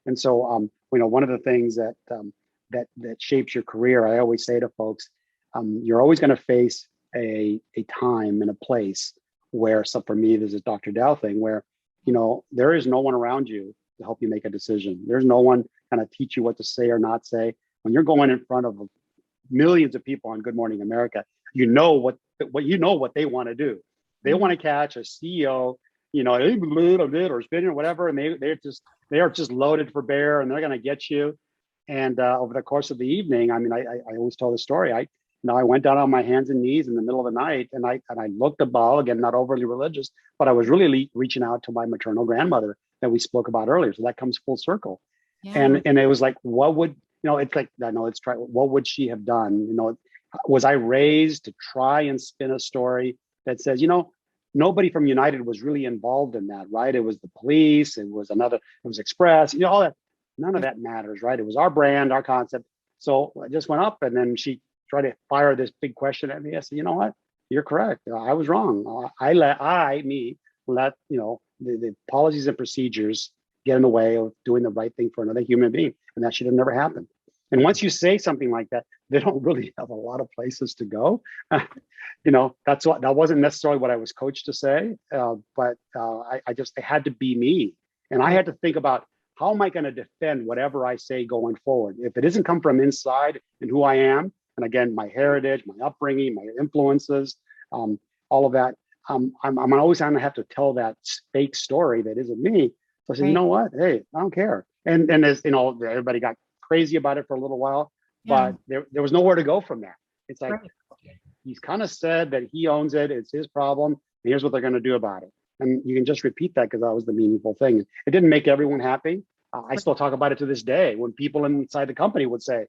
And so, one of the things that shapes your career, I always say to folks, you're always going to face a time and a place where, so for me, there's a Dr. Dow thing where, there is no one around you to help you make a decision. There's no one kind of teach you what to say or not say. When you're going in front of millions of people on Good Morning America, what they want to do. They want to catch a CEO, or spinning or whatever, and they are just loaded for bear, and they're going to get you. And over the course of the evening, I always tell the story. I went down on my hands and knees in the middle of the night, and I looked above, again, not overly religious, but I was really reaching out to my maternal grandmother that we spoke about earlier. So that comes full circle. Yeah. And it was like, what would what would she have done? Was I raised to try and spin a story that says, nobody from United was really involved in that, right? It was the police, it was Express, all that. None of that matters, right? It was our brand, our concept. So I just went up, and then she tried to fire this big question at me. I said, you know what? You're correct. I was wrong. I let the policies and procedures get in the way of doing the right thing for another human being, and that should have never happened. And once you say something like that, they don't really have a lot of places to go. That wasn't necessarily what I was coached to say, but it had to be me. And I had to think about how am I going to defend whatever I say going forward? If it doesn't come from inside and who I am, and again, my heritage, my upbringing, my influences, all of that, I'm always going to have to tell that fake story that isn't me. So I said, you know what? Hey, I don't care. And as you know, everybody got crazy about it for a little while, but there was nowhere to go from that. It's like, he's kind of said that he owns it. It's his problem. And here's what they're going to do about it. And you can just repeat that because that was the meaningful thing. It didn't make everyone happy. I still talk about it to this day when people inside the company will say,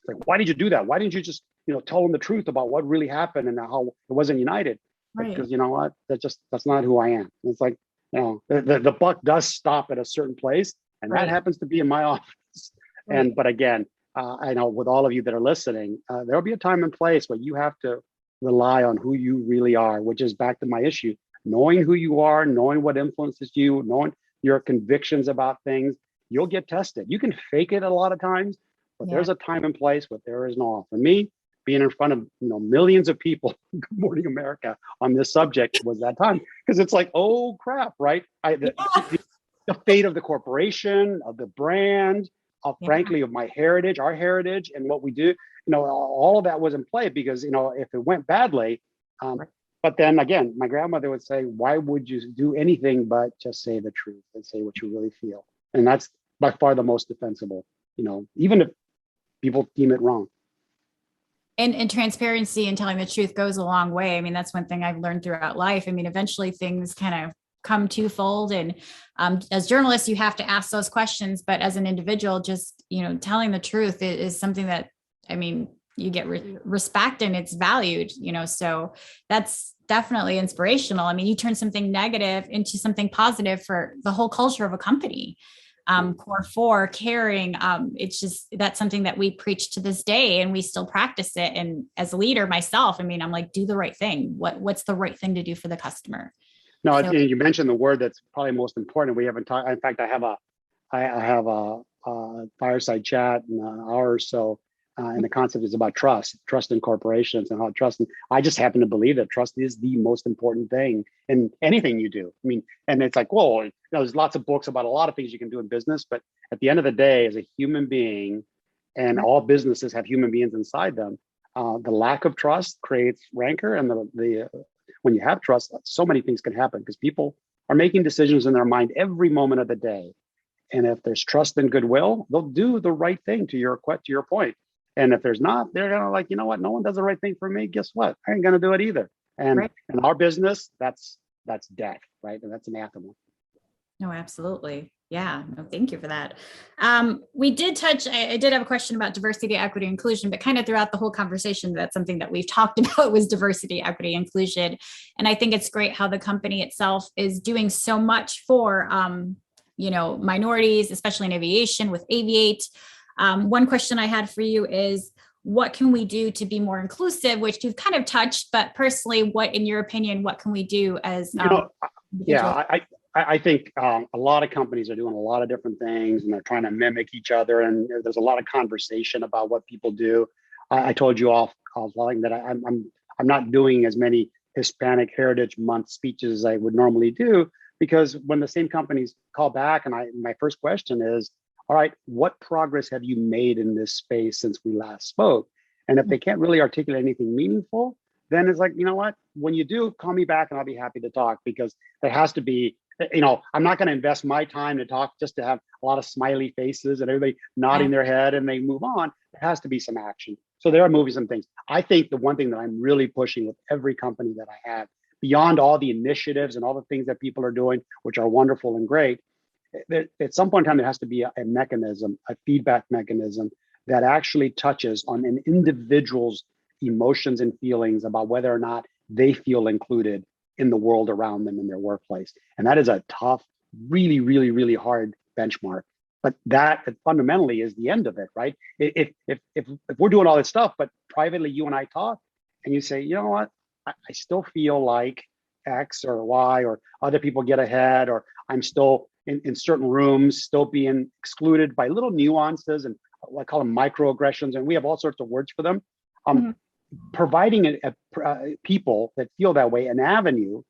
like, why did you do that? Why didn't you just, tell them the truth about what really happened and how it wasn't united? Because you know what? That's not who I am. It's like, the buck does stop at a certain place, and that happens to be in my office. But again, I know with all of you that are listening, there'll be a time and place where you have to rely on who you really are, which is back to my issue, knowing who you are, knowing what influences you, knowing your convictions about things. You'll get tested. You can fake it a lot of times, but there's a time and place where there is no. For me, being in front of millions of people, Good Morning America, on this subject was that time, because it's like, oh crap, right? The fate of the corporation, of the brand, frankly, of my heritage, our heritage, and what we do. All of that was in play because if it went badly, but then again, my grandmother would say, why would you do anything but just say the truth and say what you really feel? And that's by far the most defensible, even if people deem it wrong. And transparency and telling the truth goes a long way. I mean, that's one thing I've learned throughout life. I mean, eventually things kind of come twofold. And as journalists, you have to ask those questions. But as an individual, just, telling the truth is something that, I mean, you get respect and it's valued, so that's definitely inspirational. I mean, you turn something negative into something positive for the whole culture of a company. Core 4, caring. It's just, that's something that we preach to this day and we still practice it. And as a leader myself, I mean, I'm like, do the right thing. What's the right thing to do for the customer? No, you mentioned the word that's probably most important. We haven't talked. In fact, I have a fireside chat in an hour or so. And the concept is about trust in corporations and how trust. And I just happen to believe that trust is the most important thing in anything you do. I mean, and it's like, well, there's lots of books about a lot of things you can do in business, but at the end of the day, as a human being, and all businesses have human beings inside them, the lack of trust creates rancor. And when you have trust, so many things can happen because people are making decisions in their mind every moment of the day. And if there's trust and goodwill, they'll do the right thing to your point. And if there's not, they're gonna like, you know what? No one does the right thing for me. Guess what? I ain't gonna do it either. And in our business, that's death, right? And that's anathema. No, absolutely. Yeah. No, thank you for that. We did touch, I did have a question about diversity, equity, inclusion, but kind of throughout the whole conversation, that's something that we've talked about was diversity, equity, inclusion. And I think it's great how the company itself is doing so much for, minorities, especially in aviation with Aviate. One question I had for you is, what can we do to be more inclusive, which you've kind of touched, but personally, what, in your opinion, what can we do as, I think a lot of companies are doing a lot of different things and they're trying to mimic each other. And there's a lot of conversation about what people do. I told you offline that I'm not doing as many Hispanic Heritage Month speeches as I would normally do, because when the same companies call back and my first question is, all right, what progress have you made in this space since we last spoke? And if they can't really articulate anything meaningful, then it's like, you know what, when you do, call me back and I'll be happy to talk, because there has to be, I'm not going to invest my time to talk just to have a lot of smiley faces and everybody nodding their head and they move on. There has to be some action. So there are movies and things. I think the one thing that I'm really pushing with every company that I have, beyond all the initiatives and all the things that people are doing, which are wonderful and great, at some point in time, there has to be a mechanism, a feedback mechanism that actually touches on an individual's emotions and feelings about whether or not they feel included in the world around them in their workplace. And that is a tough, really, really, really hard benchmark. But that fundamentally is the end of it, right? If we're doing all this stuff, but privately you and I talk, and you say, you know what, I still feel like X or Y, or other people get ahead, or I'm still in certain rooms, still being excluded by little nuances, and I call them microaggressions, and we have all sorts of words for them. Providing people that feel that way an avenue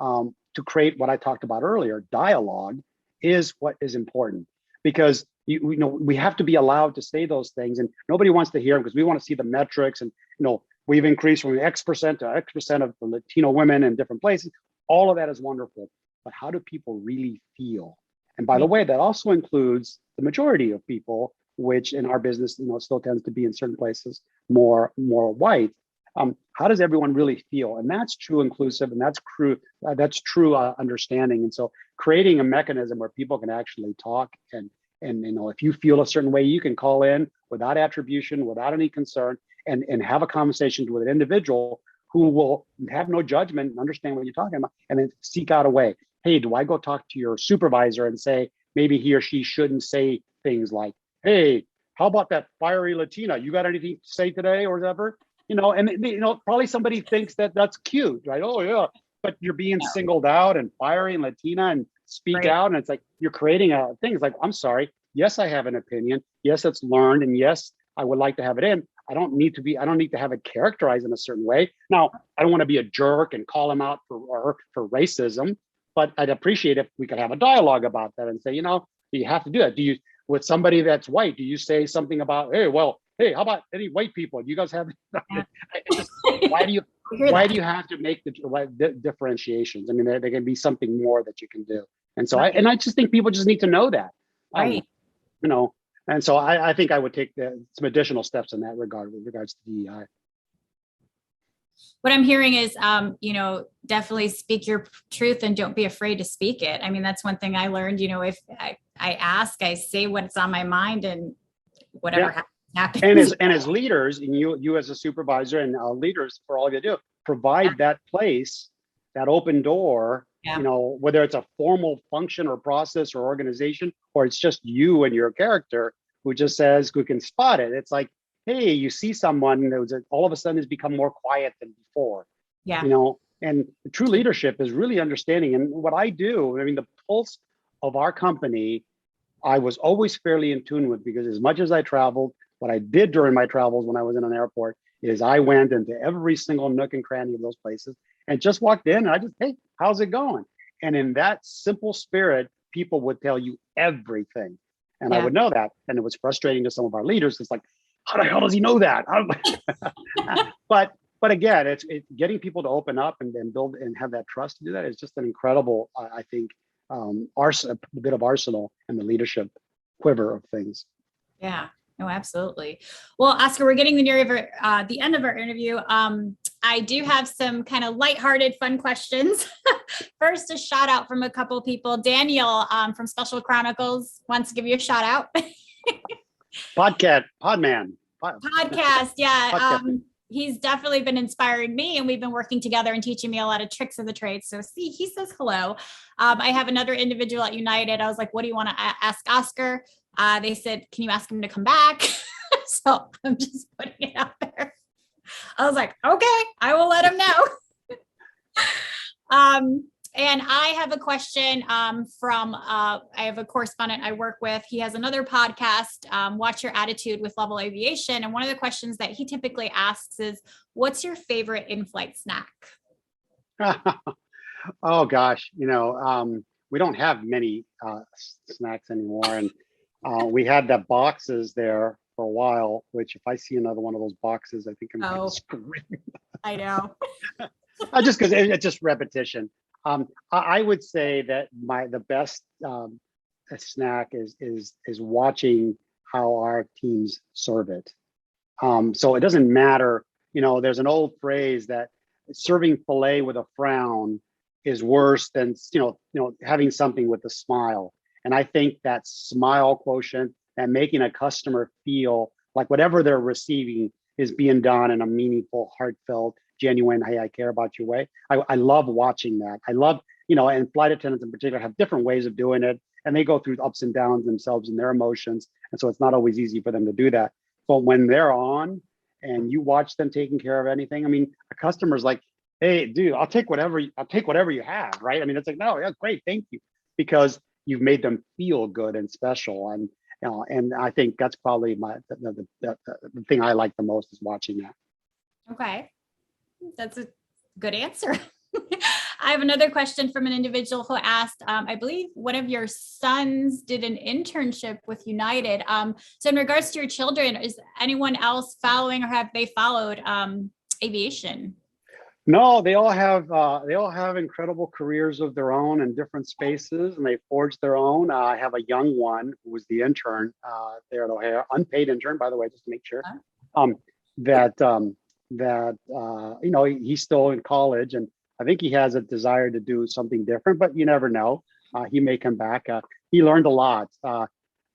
to create what I talked about earlier, dialogue, is what is important, because we have to be allowed to say those things, and nobody wants to hear them because we want to see the metrics, and we've increased from X% to X% of the Latino women in different places. All of that is wonderful, but how do people really feel? And by the way, that also includes the majority of people, which in our business, still tends to be in certain places more white. How does everyone really feel? And that's true inclusive, and that's true understanding. And so creating a mechanism where people can actually talk, and if you feel a certain way, you can call in without attribution, without any concern, and have a conversation with an individual who will have no judgment and understand what you're talking about, and then seek out a way. Hey, do I go talk to your supervisor and say maybe he or she shouldn't say things like, hey, how about that fiery Latina? You got anything to say today or whatever? Probably somebody thinks that that's cute, right? Oh yeah, but you're being singled out and fiery and Latina and speak out, and it's like you're creating a thing. It's like, I'm sorry. Yes, I have an opinion. Yes, it's learned, and yes, I would like to have it in. I don't need to have it characterized in a certain way. Now, I don't want to be a jerk and call him out for racism, but I'd appreciate if we could have a dialogue about that and say, do you have to do that? With somebody that's white, do you say something about, hey, how about any white people? Do you guys have? Why do you have to make the differentiations? I mean, there can be something more that you can do. And so I just think people just need to know that. Right. And so I think I would take some additional steps in that regard with regards to DEI. What I'm hearing is, definitely speak your truth and don't be afraid to speak it. I mean, that's one thing I learned, if I ask, I say what's on my mind, and whatever happens. And as leaders, and you as a supervisor and leaders, for all of you to do, provide that place, that open door, whether it's a formal function or process or organization, or it's just you and your character who just says, who can spot it. It's like, hey, you see someone that all of a sudden has become more quiet than before. Yeah. And the true leadership is really understanding. And what I do, I mean, the pulse of our company, I was always fairly in tune with, because as much as I traveled, what I did during my travels when I was in an airport is I went into every single nook and cranny of those places and just walked in, and I just, hey, how's it going? And in that simple spirit, people would tell you everything. And I would know that. And it was frustrating to some of our leaders. It's like, how the hell does he know that? But again, it's getting people to open up and build and have that trust to do that is just an incredible, I think, a bit of arsenal and the leadership quiver of things. Yeah, no, absolutely. Well, Oscar, we're getting near the end of our interview. I do have some kind of lighthearted, fun questions. First, a shout out from a couple of people. Daniel from Special Chronicles wants to give you a shout out. Podcast, yeah. He's definitely been inspiring me, and we've been working together and teaching me a lot of tricks of the trade. So see, he says hello. I have another individual at United. I was like, what do you want to ask Oscar? They said, can you ask him to come back? So I'm just putting it out there. I was like, okay, I will let him know. And I have a question from, I have a correspondent I work with. He has another podcast, Watch Your Attitude with Level Aviation. And one of the questions that he typically asks is, what's your favorite in-flight snack? Oh gosh, we don't have many snacks anymore. And we had the boxes there for a while, which if I see another one of those boxes, I think I'm going to scream. I know. Just because it's just repetition. I would say that the best snack is watching how our teams serve it. So it doesn't matter, there's an old phrase that serving filet with a frown is worse than having something with a smile. And I think that smile quotient and making a customer feel like whatever they're receiving is being done in a meaningful, heartfelt, genuine, hey, I care about your way. I love watching that. I love, and flight attendants in particular have different ways of doing it, and they go through ups and downs themselves and their emotions. And so it's not always easy for them to do that. But when they're on and you watch them taking care of anything, I mean, a customer's like, hey, dude, I'll take whatever you have, right? I mean, it's like, no, yeah, great, thank you. Because you've made them feel good and special. And I think that's probably the thing I like the most is watching that. Okay. That's a good answer. I have another question from an individual who asked, I believe one of your sons did an internship with United. So in regards to your children, is anyone else following or have they followed aviation? No, they all have incredible careers of their own in different spaces, and they forged their own. I have a young one who was the intern there at O'Hare, unpaid intern, by the way, just to make sure. He's still in college, and I think he has a desire to do something different, but you never know. He may come back. He learned a lot.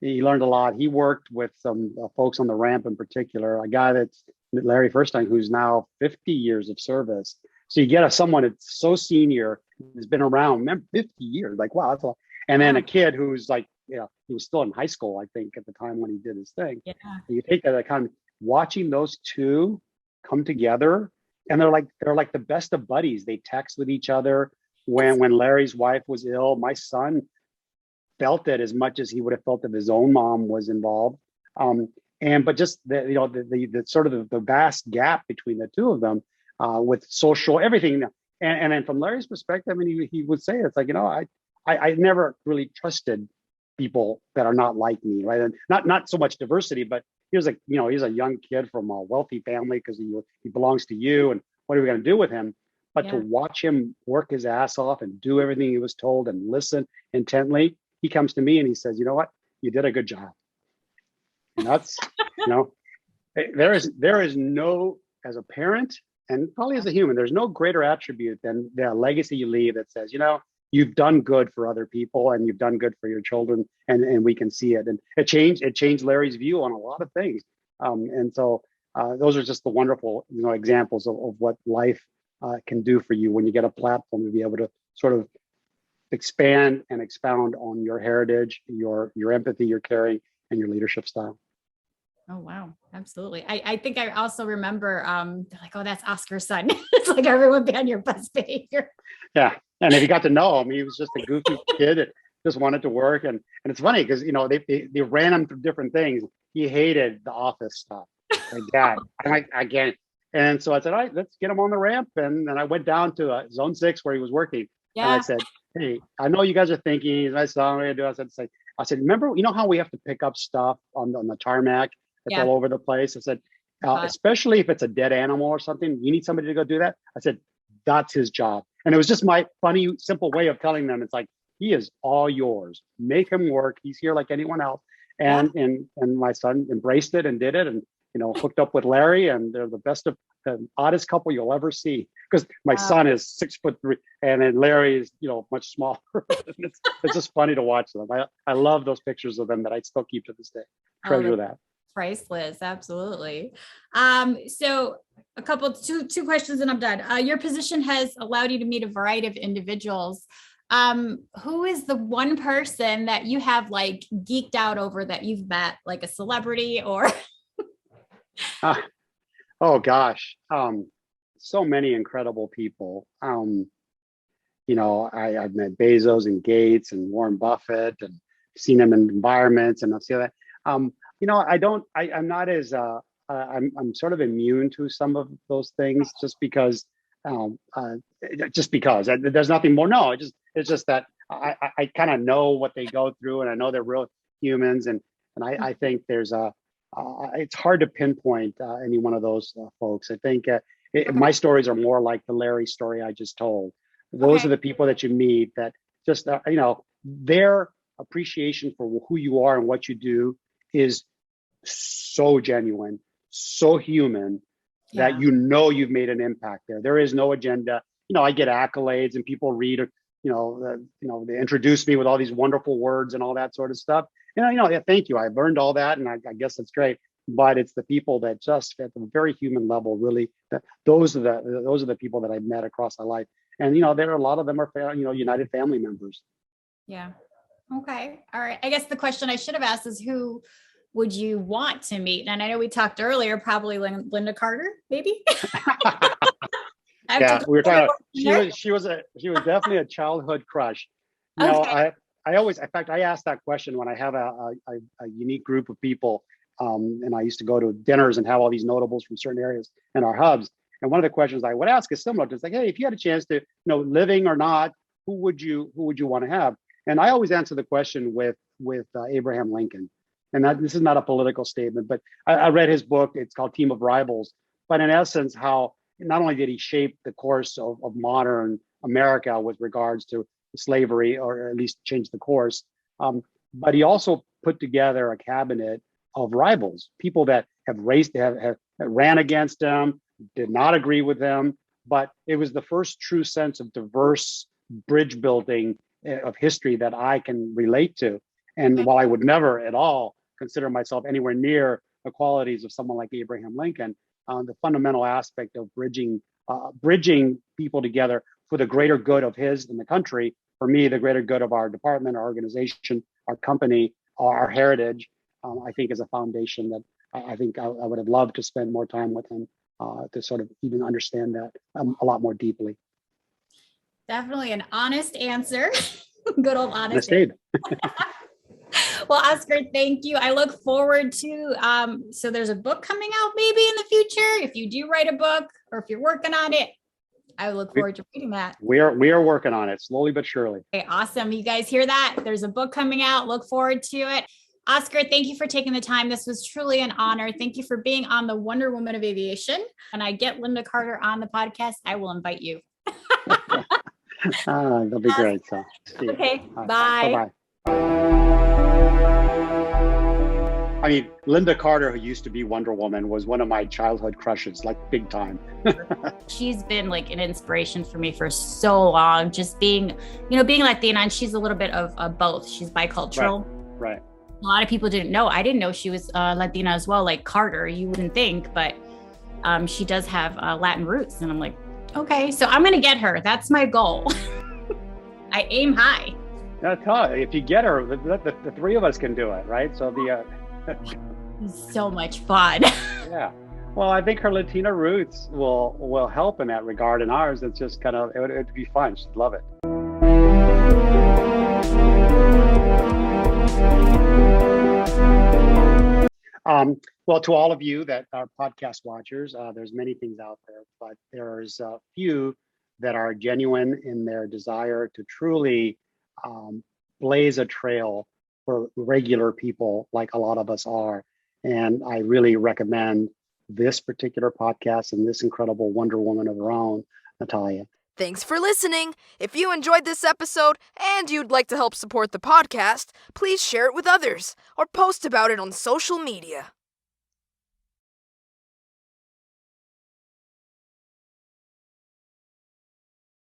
He worked with some folks on the ramp in particular, a guy that's Larry Firstein, who's now 50 years of service. So you get someone that's so senior, has been around, remember, 50 years, like, wow, that's a lot. And then a kid who's like, he was still in high school, I think, at the time when he did his thing. Yeah. And you take that kind of watching those two come together, and they're like the best of buddies. They text with each other. When Larry's wife was ill, my son felt it as much as he would have felt if his own mom was involved. But just the sort of the vast gap between the two of them with social everything, and then from Larry's perspective, I mean, he would say it's like, I never really trusted people that are not like me, right? And not so much diversity, but he's a young kid from a wealthy family because he belongs to you, and what are we going to do with him? But to watch him work his ass off and do everything he was told and listen intently, he comes to me and he says, you know what, you did a good job. And that's, there is no, as a parent and probably as a human, there's no greater attribute than the legacy you leave that says, you've done good for other people and you've done good for your children, and we can see it. And it changed Larry's view on a lot of things. And so those are just the wonderful, examples of what life can do for you when you get a platform to be able to sort of expand and expound on your heritage, your empathy, your caring, and your leadership style. Oh, wow. Absolutely. I think I also remember, they're like, oh, that's Oscar's son. It's like everyone be on your best behavior. Yeah. And if you got to know him, he was just a goofy kid that just wanted to work. And it's funny because, they ran him through different things. He hated the office stuff. My dad. Again. And so I said, all right, let's get him on the ramp. And then I went down to Zone 6 where he was working. Yeah. And I said, hey, I know you guys are thinking, I saw what I do. I said, remember, how we have to pick up stuff on the tarmac? It's all over the place. I said, especially if it's a dead animal or something, you need somebody to go do that. I said, that's his job. And it was just my funny, simple way of telling them, it's like, he is all yours. Make him work. He's here like anyone else. And my son embraced it and did it, and hooked up with Larry, and they're the oddest couple you'll ever see. Because my son is 6'3", and then Larry is much smaller. it's just funny to watch them. I love those pictures of them that I still keep to this day. Treasure that. Priceless, absolutely. So a couple, two questions and I'm done. Your position has allowed you to meet a variety of individuals. Who is the one person that you have like geeked out over that you've met, like a celebrity or? Oh gosh, so many incredible people. I've met Bezos and Gates and Warren Buffett and seen them in environments, and I'll see that. I'm not as I'm sort of immune to some of those things just because there's nothing more. No, it's just that I kind of know what they go through, and I know they're real humans, and I think there's it's hard to pinpoint any one of those folks. I think my stories are more like the Larry story I just told. Those are the people that you meet that just their appreciation for who you are and what you do is so genuine, so human, that you've made an impact there. There is no agenda. I get accolades and people read, they introduce me with all these wonderful words and all that sort of stuff. Thank you. I've learned all that, and I guess that's great. But it's the people that just at the very human level, really, those are the people that I've met across my life. And there are a lot of them are United family members. Yeah. Okay. All right. I guess the question I should have asked is, who would you want to meet? And I know we talked earlier, probably Linda Carter, maybe. Yeah, we were talking. She was definitely a childhood crush. I always, in fact, I ask that question when I have a unique group of people, and I used to go to dinners and have all these notables from certain areas in our hubs. And one of the questions I would ask is similar. It's like, hey, if you had a chance to, living or not, who would you want to have? And I always answer the question with Abraham Lincoln. And this is not a political statement, but I read his book. It's called Team of Rivals. But in essence, how not only did he shape the course of modern America with regards to slavery, or at least change the course, but he also put together a cabinet of rivals, people that have ran against him, did not agree with him. But it was the first true sense of diverse bridge building of history that I can relate to. And while I would never at all consider myself anywhere near the qualities of someone like Abraham Lincoln, the fundamental aspect of bridging people together for the greater good of his and the country, for me, the greater good of our department, our organization, our company, our heritage, I think is a foundation that I think I would have loved to spend more time with him to sort of even understand that a lot more deeply. Definitely an honest answer. Good old honesty. Well, Oscar, thank you. I look forward to, so there's a book coming out maybe in the future. If you do write a book or if you're working on it, I look forward to reading that. We are working on it slowly but surely. Okay, awesome. You guys hear that? There's a book coming out. Look forward to it. Oscar, thank you for taking the time. This was truly an honor. Thank you for being on the Wonder Woman of Aviation. When I get Linda Carter on the podcast, I will invite you. That'll be great. So, okay, bye. Bye. I mean, Linda Carter, who used to be Wonder Woman, was one of my childhood crushes, like big time. She's been like an inspiration for me for so long, just being Latina, and she's a little bit of both. She's bicultural. Right. A lot of people didn't know. I didn't know she was Latina as well, like Carter. You wouldn't think, but she does have Latin roots. And I'm like, okay, so I'm going to get her. That's my goal. I aim high. That's tough. If you get her, the three of us can do it, right? So It's so much fun. Yeah. Well, I think her Latina roots will help in that regard. And ours, it's just kind of, it'd be fun. She'd love it. Well, to all of you that are podcast watchers, there's many things out there, but there's a few that are genuine in their desire to truly blaze a trail for regular people like a lot of us are. And I really recommend this particular podcast and this incredible Wonder Woman of her own, Natalia. Thanks for listening. If you enjoyed this episode and you'd like to help support the podcast, please share it with others or post about it on social media.